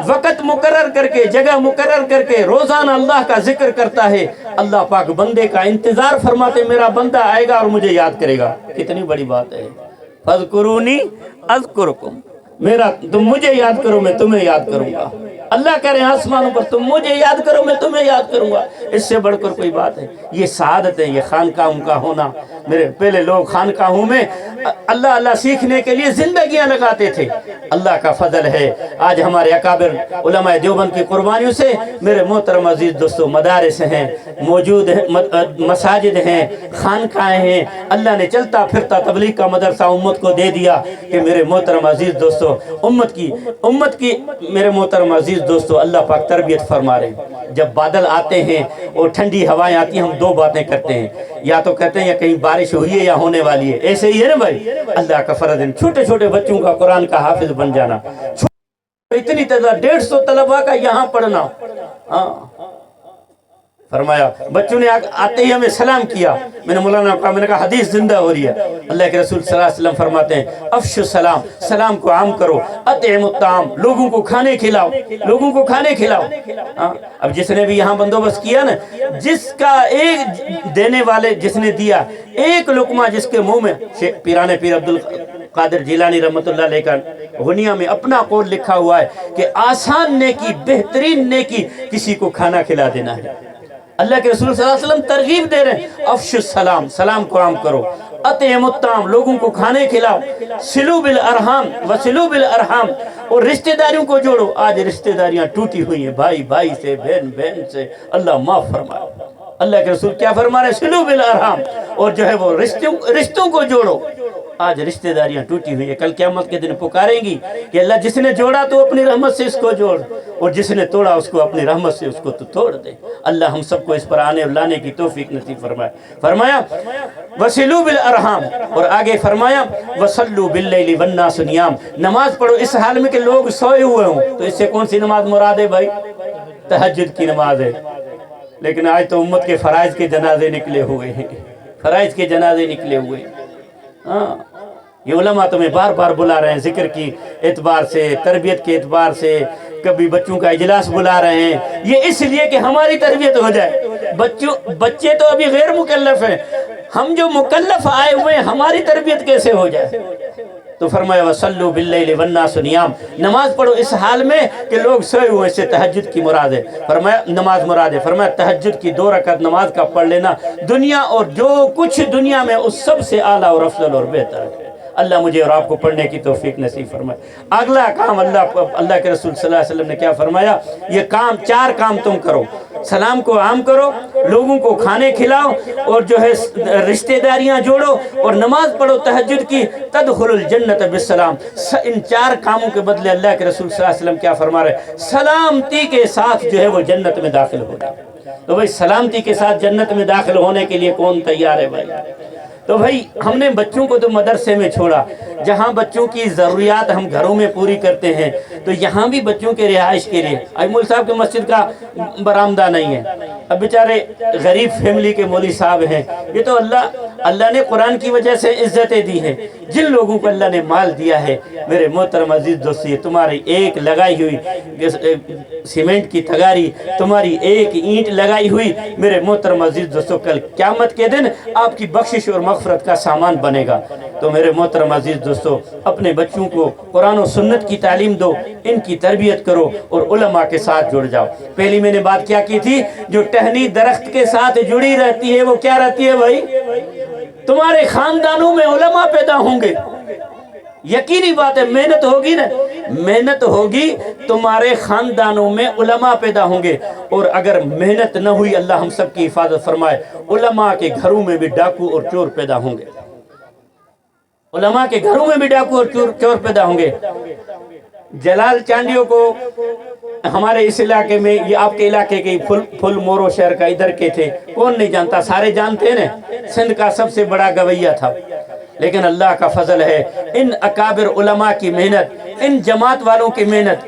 وقت مقرر کر کے، جگہ مقرر کر کے روزانہ اللہ کا ذکر کرتا ہے، اللہ پاک بندے کا انتظار فرماتے میرا بندہ آئے گا اور مجھے یاد کرے گا. کتنی بڑی بات ہے. فَاذْكُرُونِي أَذْكُرْكُمْ، تم مجھے یاد کرو میں تمہیں یاد کروں گا. اللہ کہہ رہے ہیں آسمانوں پر تم مجھے یاد کرو میں تمہیں یاد کروں گا. اس سے بڑھ کر کوئی بات ہے؟ یہ سعادت ہے، یہ خانقاہوں کا ہونا. میرے پہلے لوگ خانقاہوں میں اللہ سیکھنے کے لیے زندگیاں لگاتے تھے. اللہ کا فضل ہے آج ہمارے اکابر علماء دیوبند کی قربانیوں سے میرے محترم عزیز دوستو مدارس ہیں موجود ہیں، مساجد ہیں، خانقاہیں ہیں. اللہ نے چلتا پھرتا تبلیغ کا مدرسہ امت کو دے دیا کہ میرے محترم عزیز دوستو امت کی میرے محترم عزیز دوستو اللہ پاک تربیت فرما رہے ہیں. جب بادل آتے ہیں اور ٹھنڈی ہوائیں آتی ہیں، ہم دو باتیں کرتے ہیں، یا تو کہتے ہیں یا کہیں بارش ہوئی ہے یا ہونے والی ہے. ایسے ہی ہے نا بھائی. اللہ کا فرض ہے چھوٹے چھوٹے بچوں کا قرآن کا حافظ بن جانا، اتنی تعداد 150 طلباء کا یہاں پڑھنا. ہاں، فرمایا بچوں نے آتے ہی ہمیں سلام کیا. میں نے مولانا کو کہا، میں نے کہا حدیث زندہ ہو رہی ہے. اللہ کے رسول صلی اللہ علیہ وسلم فرماتے ہیں افشوا السلام، سلام کو عام کرو. اطعموا الطعام، لوگوں کو کھانے کھلاؤ. اب جس نے بھی یہاں بندوبست کیا نا، جس کا ایک دینے والے جس نے دیا ایک لقمہ جس کے منہ میں، پیران پیر عبد القادر جیلانی رحمۃ اللہ علیہ کا غنیہ میں اپنا قول لکھا ہوا ہے کہ آسان نیکی، بہترین نیکی کسی کو کھانا کھلا دینا ہے. اللہ کے رسول صلی اللہ علیہ وسلم ترغیب دے رہے ہیں افشوا السلام، سلام کو عام کرو. اطعموا الطعام، لوگوں کو کھانے کھلاؤ. صلوا بالارحام وصلوا بالارحام، اور رشتہ داریوں کو جوڑو. آج رشتہ داریاں ٹوٹی ہوئی ہیں، بھائی بھائی سے، بہن بہن سے. اللہ معاف فرمائے. اللہ کے رسول کیا فرما رہے ہیں؟ صلوا بالارحام، اور جو ہے وہ رشتوں کو جوڑو. آج رشتہ داریاں ٹوٹی ہوئی ہیں، کل قیامت کے دن پکاریں گی کہ اللہ جس نے جوڑا تو اپنی رحمت سے اس کو جوڑ، اور جس نے توڑا اس کو اپنی رحمت سے اس کو تو توڑ دے۔ اللہ ہم سب کو اس پر آنے اور لانے کی توفیق نصیب فرمائے۔ فرمایا وَصِلُوا بِالْأَرْحَامِ، اور آگے فرمایا وَصَلُّوا بِاللَّيْلِ وَالنَّاسُ نِيَامٌ، نماز پڑھو اس حال میں کہ لوگ سوئے ہوئے ہوں۔ تو اس سے کون سی نماز مراد ہے بھائی؟ تہجد کی نماز ہے۔ لیکن آج تو امت کے فرائض کے جنازے نکلے ہوئے ہیں، فرائض کے جنازے نکلے ہوئے ہیں۔ ہاں یہ علماء تمہیں بار بار بلا رہے ہیں، ذکر کی اعتبار سے، تربیت کے اعتبار سے، کبھی بچوں کا اجلاس بلا رہے ہیں، یہ اس لیے کہ ہماری تربیت ہو جائے۔ بچے تو ابھی غیر مکلف ہیں، ہم جو مکلف آئے ہوئے ہیں ہماری تربیت کیسے ہو جائے؟ تو فرمایا وَصَلُّوا بِاللَّيْلِ وَالنَّاسُ نِيَامٌ، نماز پڑھو اس حال میں کہ لوگ سوئے ہوئے، سے تہجد کی مراد ہے۔ فرمایا نماز مراد ہے، فرمایا تہجد کی 2 رکعت نماز کا پڑھ لینا دنیا اور جو کچھ دنیا میں اس سب سے اعلیٰ اور افضل اور بہتر ہے۔ اللہ مجھے اور آپ کو پڑھنے کی توفیق نصیب فرمائے۔ اگلا کام اللہ کے رسول صلی اللہ علیہ وسلم نے کیا فرمایا؟ یہ کام 4 کام تم کرو، سلام کو عام کرو، لوگوں کو کھانے کھلاؤ، اور جو ہے رشتہ داریاں جوڑو، اور نماز پڑھو تہجد کی، تدخل الجنت بالسلام۔ ان 4 کاموں کے بدلے اللہ کے رسول صلی اللہ علیہ وسلم کیا فرما رہے ہیں؟ سلامتی کے ساتھ جو ہے وہ جنت میں داخل ہو جائے۔ تو بھائی سلامتی کے ساتھ جنت میں داخل ہونے کے لیے کون تیار ہے بھائی؟ تو بھائی ہم نے بچوں کو تو مدرسے میں چھوڑا، جہاں بچوں کی ضروریات ہم گھروں میں پوری کرتے ہیں، تو یہاں بھی بچوں کے رہائش کے لیے مول صاحب کے مسجد کا برآمدہ نہیں ہے، اب بیچارے غریب فیملی کے مولوی صاحب ہیں، یہ تو اللہ نے قرآن کی وجہ سے عزتیں دی ہیں۔ جن لوگوں کو اللہ نے مال دیا ہے میرے محترم عزیز دوستی، تمہاری ایک لگائی ہوئی سیمنٹ کی تھگاری، تمہاری ایک اینٹ لگائی ہوئی میرے محترم عزیز دوستو کل قیامت کے دن آپ کی بخشش اور مغفرت کا سامان بنے گا۔ تو میرے محترم عزیز دوستو اپنے بچوں کو قرآن و سنت کی تعلیم دو، ان کی تربیت کرو اور علماء کے ساتھ جڑ جاؤ۔ پہلی میں نے بات کیا کی تھی؟ جو ٹہنی درخت کے ساتھ جڑی رہتی ہے وہ کیا رہتی ہے بھائی؟ تمہارے خاندانوں میں علماء پیدا ہوں گے، یقینی بات ہے، محنت ہوگی نا، محنت ہوگی، تمہارے خاندانوں میں علماء پیدا ہوں گے۔ اور اگر محنت نہ ہوئی، اللہ ہم سب کی حفاظت فرمائے، علماء کے گھروں میں بھی ڈاکو اور چور پیدا ہوں گے، علماء کے گھروں میں بھی ڈاکو اور چور پیدا ہوں گے۔ جلال چانڈیوں کو ہمارے اس علاقے میں، یہ آپ کے علاقے کے پھل مورو شہر کا ادھر کے تھے، کون نہیں جانتا، سارے جانتے ہیں نا، سندھ کا سب سے بڑا گویہ تھا۔ لیکن اللہ کا فضل ہے، ان اکابر علماء کی محنت، ان جماعت والوں کی محنت،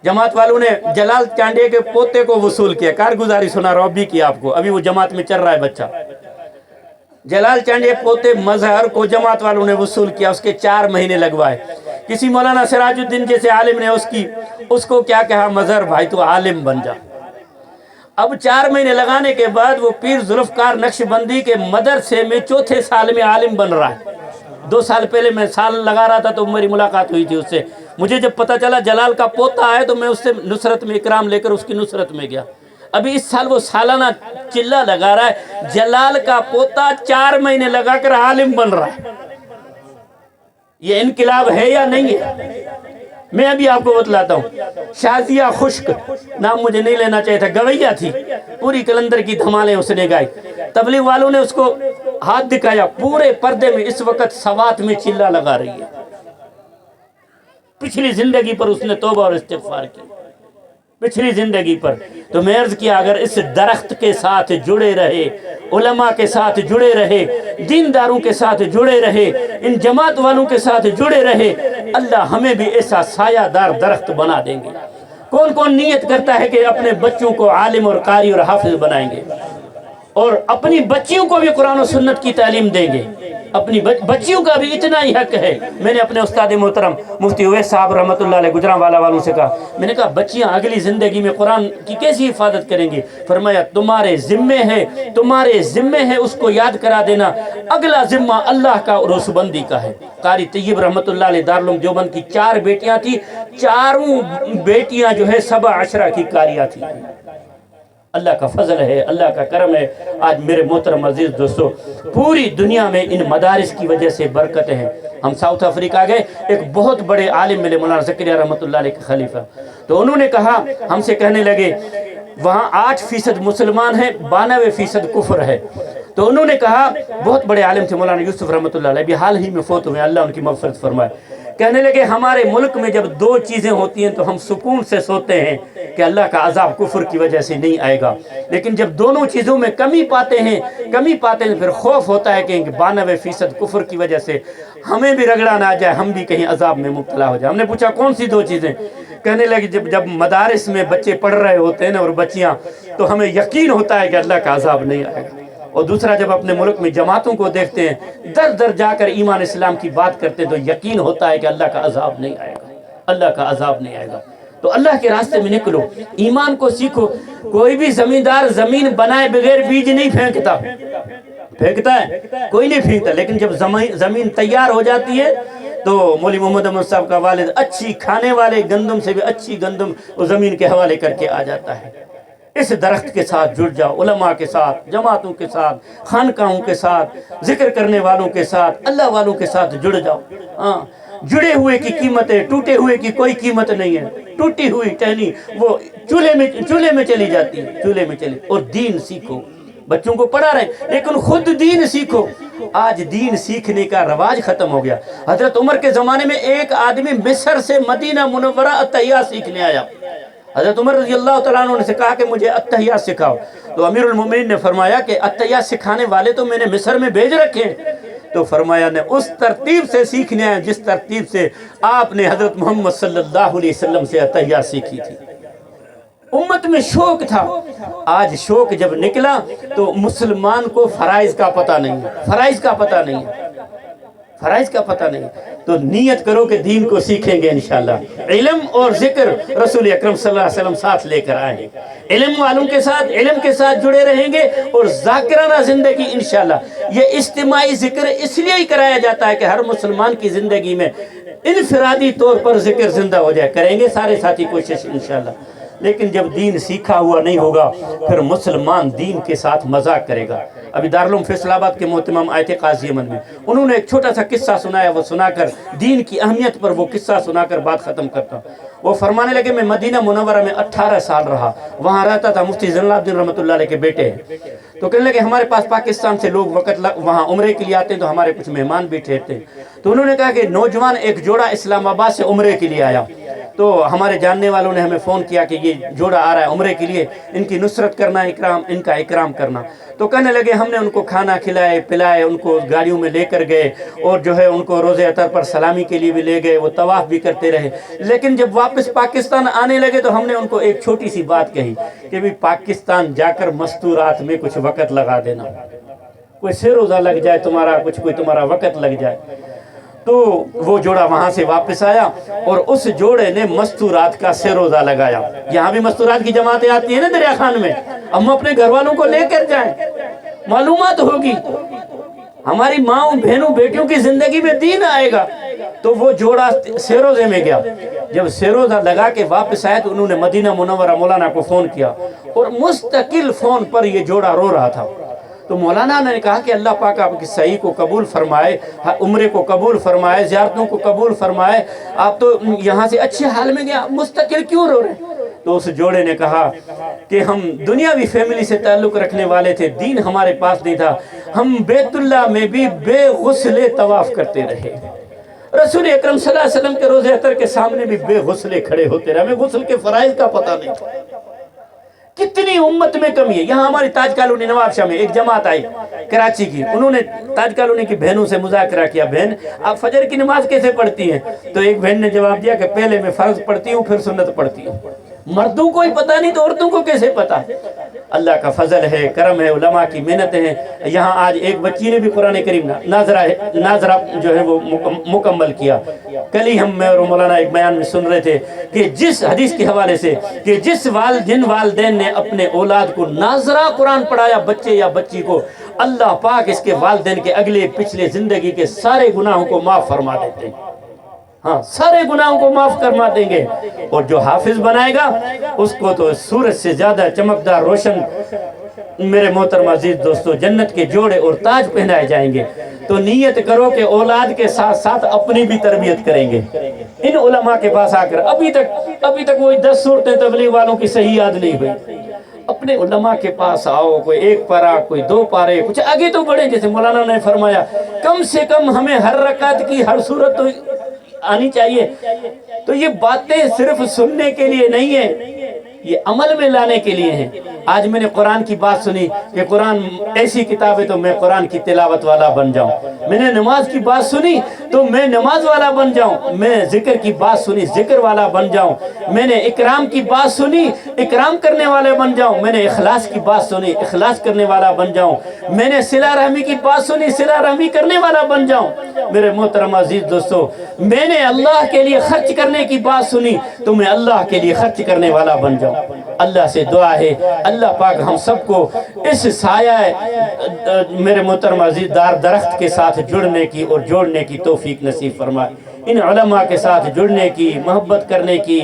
جماعت والوں نے جلال چانڈے کے پوتے کو وصول کیا، کارگزاری سنا رہا بھی کیا آپ کو، ابھی وہ جماعت میں چل رہا ہے بچہ۔ جلال چانڈے پوتے مظہر کو جماعت والوں نے وصول کیا، اس کے 4 مہینے لگوائے۔ کسی مولانا سراج الدین جیسے عالم نے اس کو کیا کہا، مظہر بھائی تو عالم بن جا۔ اب 4 مہینے لگانے کے بعد وہ پیر ذوالفقار نقشبندی کے مدرسے میں 4تھے سال میں عالم بن رہا ہے۔ 2 سال پہلے میں سال لگا رہا تھا تو میری ملاقات ہوئی تھی اس سے، مجھے جب پتہ چلا جلال کا پوتا ہے تو میں اس سے نصرت میں اکرام لے کر اس کی نصرت میں گیا۔ ابھی اس سال وہ سالانہ چلہ لگا رہا ہے، جلال کا پوتا 4 مہینے لگا کر عالم بن رہا ہے۔ یہ انقلاب ہے یا نہیں ہے؟ میں ابھی آپ کو بتلاتا ہوں، شازیہ خشک نام مجھے نہیں لینا چاہیے تھا، گویہ تھی، پوری کلندر کی دھمالیں اس نے گائی، تبلیغ والوں نے اس کو ہاتھ دکھایا، پورے پردے میں اس وقت سوات میں چلہ لگا رہی ہے۔ پچھلی زندگی پر اس نے توبہ اور استغفار کی، پچھلی زندگی پر۔ تو میں عرض کیا اگر اس درخت کے ساتھ جڑے رہے، علماء کے ساتھ جڑے رہے، دینداروں کے ساتھ جڑے رہے، ان جماعت والوں کے ساتھ جڑے رہے، اللہ ہمیں بھی ایسا سایہ دار درخت بنا دیں گے۔ کون کون نیت کرتا ہے کہ اپنے بچوں کو عالم اور قاری اور حافظ بنائیں گے، اور اپنی بچیوں کو بھی قرآن و سنت کی تعلیم دیں گے؟ اپنی بچیوں کا بھی اتنا ہی حق ہے۔ میں نے اپنے استاد محترم مفتی اویس صاحب رحمۃ اللہ علیہ گجرانوالہ والوں سے کہا، میں نے کہا بچیاں اگلی زندگی میں قرآن کی کیسی حفاظت کریں گی؟ فرمایا تمہارے ذمے ہے، تمہارے ذمے ہے اس کو یاد کرا دینا، اگلا ذمہ اللہ کا اور رسول بندی کا ہے۔ قاری طیب رحمۃ اللہ علیہ دارالعلوم دیوبند کی 4 بیٹیاں تھیں، 4 بیٹیاں جو ہے 17 کی قاریہ تھیں۔ اللہ کا فضل ہے، اللہ کا کرم ہے۔ آج میرے محترم عزیز دوستو پوری دنیا میں ان مدارس کی وجہ سے برکتیں ہیں۔ ہم ساؤتھ افریقہ گئے، ایک بہت بڑے عالم ملے مولانا زکریا رحمۃ اللہ علیہ کے خلیفہ، تو انہوں نے کہا، ہم سے کہنے لگے وہاں 8% مسلمان ہیں، 92% کفر ہے۔ تو انہوں نے کہا، بہت بڑے عالم تھے مولانا یوسف رحمۃ اللہ علیہ، بھی حال ہی میں فوت ہوئے، اللہ ان کی مغفرت فرمائے، کہنے لگے ہمارے ملک میں جب دو چیزیں ہوتی ہیں تو ہم سکون سے سوتے ہیں کہ اللہ کا عذاب کفر کی وجہ سے نہیں آئے گا، لیکن جب دونوں چیزوں میں کمی پاتے ہیں پھر خوف ہوتا ہے کہ 92% کفر کی وجہ سے ہمیں بھی رگڑا نہ آ جائے، ہم بھی کہیں عذاب میں مبتلا ہو جائے۔ ہم نے پوچھا کون سی دو چیزیں؟ کہنے لگے جب مدارس میں بچے پڑھ رہے ہوتے ہیں نا اور بچیاں، تو ہمیں یقین ہوتا ہے کہ اللہ کا عذاب نہیں آئے گا، اور دوسرا جب اپنے ملک میں جماعتوں کو دیکھتے ہیں در در جا کر ایمان اسلام کی بات کرتے ہیں تو یقین ہوتا ہے کہ اللہ کا عذاب نہیں آئے گا، اللہ کا عذاب نہیں آئے گا۔ تو اللہ کے راستے میں نکلو، ایمان کو سیکھو۔ کوئی بھی زمیندار زمین بنائے بغیر بیج نہیں پھینکتا ہے، کوئی نہیں پھینکتا، لیکن جب زمین تیار ہو جاتی ہے تو مولی محمد احمد صاحب کا والد اچھی کھانے والے گندم سے بھی اچھی گندم وہ زمین کے حوالے کر کے آ جاتا ہے۔ اس درخت کے ساتھ جڑ جاؤ، علماء کے ساتھ، جماعتوں کے ساتھ، خانقاہوں کے ساتھ، ذکر کرنے والوں کے ساتھ، اللہ والوں کے ساتھ جڑ جاؤ۔ ہاں، جڑے ہوئے کی قیمت ہے، ٹوٹے ہوئے کی کوئی قیمت نہیں ہے۔ ٹوٹی ہوئی ٹہنی وہ چولہے میں چلی جاتی ہے، چولہے میں چلی۔ اور دین سیکھو، بچوں کو پڑھا رہے ہیں لیکن خود دین سیکھو۔ آج دین سیکھنے کا رواج ختم ہو گیا۔ حضرت عمر کے زمانے میں ایک آدمی مصر سے مدینہ منورہ اتحیات سیکھنے آیا۔ حضرت عمر رضی اللہ تعالیٰ عنہ نے کہا کہ مجھے اتحیات سکھاؤ، تو امیر المومنین نے فرمایا کہ اتحیات سکھانے والے تو میں نے مصر میں بھیج رکھے ہیں۔ تو فرمایا نے اس ترتیب سے سیکھنے آئے جس ترتیب سے آپ نے حضرت محمد صلی اللہ علیہ وسلم سے اتحیات سیکھی تھی۔ امت میں شوق تھا، آج شوق جب نکلا تو مسلمان کو فرائض کا پتہ نہیں ہے، فرائض کا پتہ نہیں ہے، فرائض کا پتہ نہیں۔ تو نیت کرو کہ دین کو سیکھیں گے انشاءاللہ۔ علم اور ذکر رسول اکرم صلی اللہ علیہ وسلم ساتھ لے کر آئیں، علم والوں کے ساتھ، علم کے ساتھ جڑے رہیں گے اور ذاکرانہ زندگی انشاءاللہ۔ یہ اجتماعی ذکر اس لیے ہی کرایا جاتا ہے کہ ہر مسلمان کی زندگی میں انفرادی طور پر ذکر زندہ ہو جائے، کریں گے سارے ساتھی کوشش انشاءاللہ۔ لیکن جب دین سیکھا ہوا نہیں ہوگا پھر مسلمان دین کے ساتھ مذاق کرے گا۔ ابھی دارالعلوم فیصل آباد کے محتمم آئے تھے قاضی امن میں، انہوں نے ایک چھوٹا سا قصہ سنایا، وہ سنا کر دین کی اہمیت پر وہ قصہ سنا کر بات ختم کرتا ہوں۔ وہ فرمانے لگے میں مدینہ منورہ میں 18 سال رہا، وہاں رہتا تھا مفتی زین العابدین رحمۃ اللہ علیہ کے بیٹے ہیں۔ تو کہنے لگے ہمارے پاس پاکستان سے لوگ وہاں عمرے کے لیے آتے ہیں تو ہمارے کچھ مہمان بھی ٹھہرتے ہیں۔ تو انہوں نے کہا کہ نوجوان ایک جوڑا اسلام آباد سے عمرے کے لیے آیا، تو ہمارے جاننے والوں نے ہمیں فون کیا کہ یہ جوڑا آ رہا ہے عمرے کے لیے، ان کی نصرت کرنا، ان کا اکرام کرنا۔ تو کہنے لگے ہم نے ان کو کھانا کھلائے پلائے، ان کو گاڑیوں میں لے کر گئے اور جو ہے ان کو روزہ اطہر پر سلامی کے لیے بھی لے گئے، وہ طواف بھی کرتے رہے۔ لیکن جب واپس پاکستان آنے لگے تو ہم نے ان کو ایک چھوٹی سی بات کہی کہ بھی پاکستان جا کر مستورات میں کچھ وقت لگا دینا، کوئی سے روزہ لگ جائے تمہارا، کوئی تمہارا وقت لگ جائے۔ تو وہ جوڑا وہاں سے واپس آیا اور اس جوڑے نے مستورات کا سے روزہ لگایا۔ یہاں بھی مستورات کی جماعتیں آتی ہیں نا دریا خان میں، ہم اپنے گھر والوں کو لے کر جائیں، معلومات ہوگی، ہماری ماں بہنوں بیٹیوں کی زندگی میں دین آئے گا۔ تو وہ جوڑا سے روزے میں گیا، جب سے روزہ لگا کے واپس آئے تو انہوں نے مدینہ منورہ مولانا کو فون کیا اور مستقل فون پر یہ جوڑا رو رہا تھا۔ تو مولانا نے کہا کہ اللہ پاک آپ کی صحیح کو قبول فرمائے، عمرے کو قبول فرمائے، زیارتوں کو قبول فرمائے، آپ تو یہاں سے اچھے حال میں گیا، مستقل کیوں رو رہے؟ تو اس جوڑے نے کہا کہ ہم دنیاوی فیملی سے تعلق رکھنے والے تھے، دین ہمارے پاس نہیں تھا، ہم بیت اللہ میں بھی بے غسل طواف کرتے رہے، رسول اکرم صلی اللہ علیہ وسلم کے روزہ اطہر کے سامنے بھی بے غسلے کھڑے ہوتے رہے، ہمیں غسل کے فرائض کا پتہ نہیں تھا۔ کتنی امت میں کمی ہے۔ یہاں ہماری تاج کالونی نواب شاہ میں ایک جماعت آئی کراچی کی، انہوں نے تاج کالونی کی بہنوں سے مذاکرہ کیا، بہن آپ فجر کی نماز کیسے پڑھتی ہیں؟ تو ایک بہن نے جواب دیا کہ پہلے میں فرض پڑھتی ہوں پھر سنت پڑھتی ہوں۔ مردوں کو ہی پتہ نہیں تو عورتوں کو کیسے پتہ؟ اللہ کا فضل ہے، کرم ہے، علماء کی محنتیں ہیں۔ یہاں آج ایک بچی نے بھی قرآن کریم ناظرہ جو ہے وہ مکمل کیا۔ کل ہی میں اور مولانا ایک بیان میں سن رہے تھے کہ جس حدیث کے حوالے سے کہ جن والدین نے اپنے اولاد کو ناظرہ قرآن پڑھایا، بچے یا بچی کو، اللہ پاک اس کے والدین کے اگلے پچھلے زندگی کے سارے گناہوں کو معاف فرما دیتے ہیں۔ ہاں، سارے گناہوں کو معاف فرما دیں گے، اور جو حافظ بنائے گا اس کو تو سورج سے زیادہ چمکدار روشن، میرے محترم عزیز دوستو، جنت کے جوڑے اور تاج پہنائے جائیں گے۔ تو نیت کرو کہ اولاد کے ساتھ ساتھ اپنی بھی تربیت کریں گے۔ ان علماء کے پاس آ کر ابھی تک وہی 10 صورتیں تبلیغ والوں کی صحیح یاد نہیں ہوئی، اپنے علماء کے پاس آؤ، کوئی 1 پارہ، کوئی 2 پارے، کچھ آگے تو بڑھیں، جیسے مولانا نے فرمایا کم سے کم ہمیں ہر رکعت کی ہر صورت تو آنی چاہیے۔ تو یہ باتیں صرف سننے کے لیے نہیں ہیں، یہ عمل میں لانے کے لیے ہیں۔ آج میں نے قرآن کی بات سنی کہ قرآن ایسی کتاب ہے تو میں قرآن کی تلاوت والا بن جاؤں، میں نے نماز کی بات سنی تو میں نماز والا بن جاؤں، میں ذکر کی بات سنی ذکر والا بن جاؤں، میں نے اکرام کی بات سنی اکرام کرنے والے بن جاؤں، میں نے اخلاص کی بات سنی اخلاص کرنے والا بن جاؤں، میں نے صلہ رحمی کی بات سنی صلہ رحمی کرنے والا بن جاؤں۔ میرے محترم عزیز دوستو، میں نے اللہ کے لیے خرچ کرنے کی بات سنی تو میں اللہ کے لیے خرچ کرنے والا بن جاؤں۔ اللہ سے دعا ہے اللہ پاک ہم سب کو اس سایہ میرے محترم عزیز دار درخت کے ساتھ جڑنے کی اور جوڑنے کی توفیق نصیب فرمائے، ان علماء کے ساتھ جڑنے کی محبت کرنے کی۔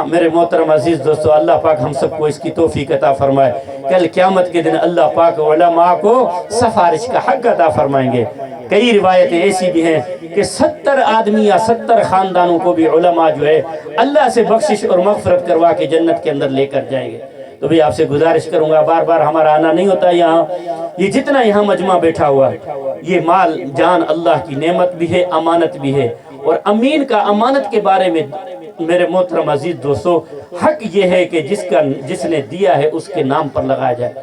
میرے محترم عزیز دوستو، اللہ پاک ہم سب کو اس کی توفیق عطا فرمائے۔ کل قیامت کے دن اللہ پاک علماء کو سفارش کا حق عطا فرمائیں گے۔ کئی روایتیں ایسی بھی ہیں کہ 70 آدمی یا 70 خاندانوں کو بھی علماء جو ہے اللہ سے بخشش اور مغفرت کروا کے جنت کے اندر لے کر جائیں گے۔ تو بھی آپ سے گزارش کروں گا، بار بار ہمارا آنا نہیں ہوتا یہاں، یہ جتنا یہاں مجمع بیٹھا ہوا ہے یہ مال جان اللہ کی نعمت بھی ہے، امانت بھی ہے، اور امین کا امانت کے بارے میں میرے محترم عزیز دوستو حق یہ ہے کہ جس نے دیا ہے اس کے نام پر لگایا جائے،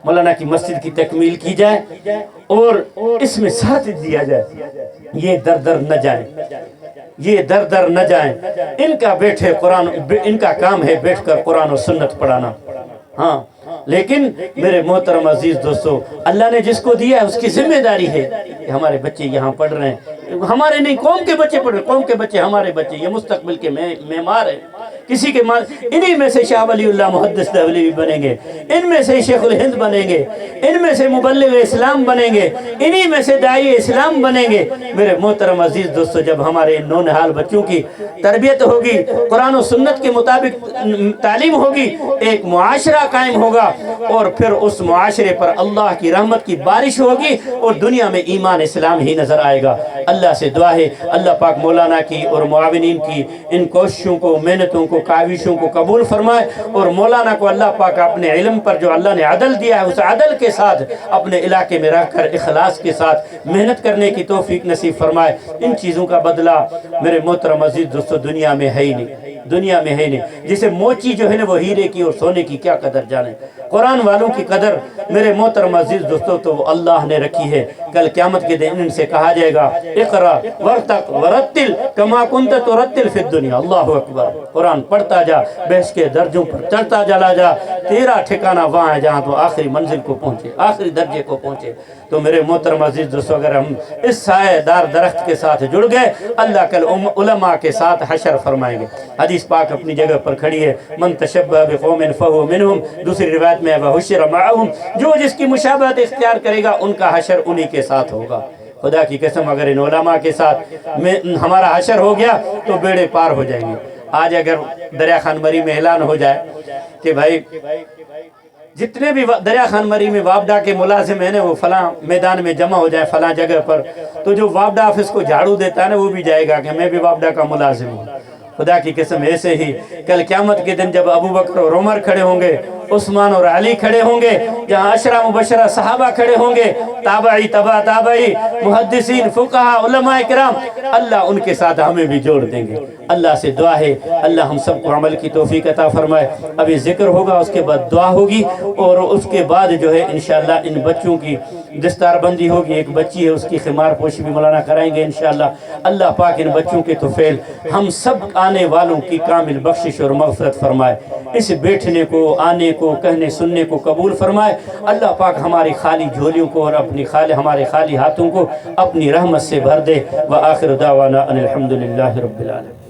مولانا کی مسجد کی تکمیل کی جائے اور اس میں ساتھ دیا جائے، یہ در در نہ جائیں، یہ در در نہ جائیں۔ ان کا کام ہے بیٹھ کر قرآن و سنت پڑھانا، ہاں، لیکن میرے محترم عزیز دوستو اللہ نے جس کو دیا ہے اس کی ذمہ داری ہے کہ ہمارے بچے یہاں پڑھ رہے ہیں، ہمارے نہیں قوم کے بچے پڑھ رہے ہیں، قوم کے بچے ہمارے بچے، یہ مستقبل کے معمار ہیں۔ کسی کے انہی میں سے شاہ ولی اللہ محدث دہلوی بنیں گے، ان میں سے شیخ الہند بنیں گے، ان میں سے مبلغ اسلام بنیں گے، انہی میں سے داعی اسلام بنیں گے۔ میرے محترم عزیز دوستو جب ہمارے ان نونہال بچوں کی تربیت ہوگی، قرآن و سنت کے مطابق تعلیم ہوگی، ایک معاشرہ قائم ہوگا اور پھر اس معاشرے پر اللہ کی رحمت کی بارش ہوگی اور دنیا میں ایمان اسلام ہی نظر آئے گا۔ اللہ سے دعا ہے اللہ پاک مولانا کی اور معاونین کی ان کوششوں کو محنتوں کو کاوشوں کو قبول فرمائے، اور مولانا کو اللہ پاک اپنے علم پر جو اللہ نے عدل دیا ہے اس عدل کے ساتھ اپنے علاقے میں رہ کر اخلاص کے ساتھ محنت کرنے کی توفیق نصیب فرمائے۔ ان چیزوں کا بدلہ میرے محترم عزیز دوستو دنیا میں ہے ہی نہیں، دنیا میں ہے نہیں۔ جسے موچی جو ہے نا وہ ہیرے کی اور سونے کی کیا قدر جانے، قرآن والوں کی قدر میرے محترم عزیز دوستو تو اللہ نے رکھی ہے۔ کل قیامت کے دن ان سے کہا جائے گا اقرا ورتق ورتل کما کنت ترتل فی الدنیا، اللہ اکبر، قرآن پڑھتا جا، بحث کے درجوں پر چڑھتا چلا جا، تیرا ٹھکانہ وہاں ہے جہاں تو آخری منزل کو پہنچے، آخری درجے کو پہنچے۔ تو میرے محترم عزیز دوستو اگر ہم اس سایہ دار درخت کے ساتھ جڑ گئے اللہ کل علماء کے ساتھ حشر فرمائیں گے۔ حدیث پاک اپنی جگہ پر کھڑی ہے، من تشبہ بقوم فہو منہم، دوسری روایت میں وحشر معہم، جو جس کی مشابہت اختیار کرے گا ان کا حشر انہی کے ساتھ ہوگا۔ خدا کی قسم اگر ان علماء کے ساتھ ہمارا حشر ہو گیا تو بیڑے پار ہو جائیں گے۔ آج اگر دریا خان مری میں اعلان ہو جائے کہ بھائی جتنے بھی دریا خان مری میں وابڈا کے ملازم ہیں وہ فلاں میدان میں جمع ہو جائے فلاں جگہ پر، تو جو وابڈا آفس کو جھاڑو دیتا ہے نا وہ بھی جائے گا کہ میں بھی وابڈا کا ملازم ہوں۔ خدا کی قسم ایسے ہی کل قیامت کے دن جب ابو بکر اور عمر کھڑے ہوں گے، عثمان اور علی کھڑے ہوں گے، جہاں عشرہ مبشرہ صحابہ کھڑے ہوں گے، تابعی تبع تابعی محدثین فقہاء علماء کرام، اللہ ان کے ساتھ ہمیں بھی جوڑ دیں گے۔ اللہ سے دعا ہے اللہ ہم سب کو عمل کی توفیق عطا فرمائے۔ ابھی ذکر ہوگا، اس کے بعد دعا ہوگی، اور اس کے بعد جو ہے انشاءاللہ ان بچوں کی دستار بندی ہوگی۔ ایک بچی ہے اس کی خمار پوشی بھی مولانا کرائیں گے انشاءاللہ۔ اللہ پاک ان بچوں کے طفیل ہم سب آنے والوں کی کامل بخشش اور مغفرت فرمائے، اس بیٹھنے کو آنے کو کہنے سننے کو قبول فرمائے۔ اللہ پاک ہماری خالی جھولیوں کو اور ہمارے خالی ہاتھوں کو اپنی رحمت سے بھر دے۔ وآخر دعوانا ان الحمدللہ رب العالمین۔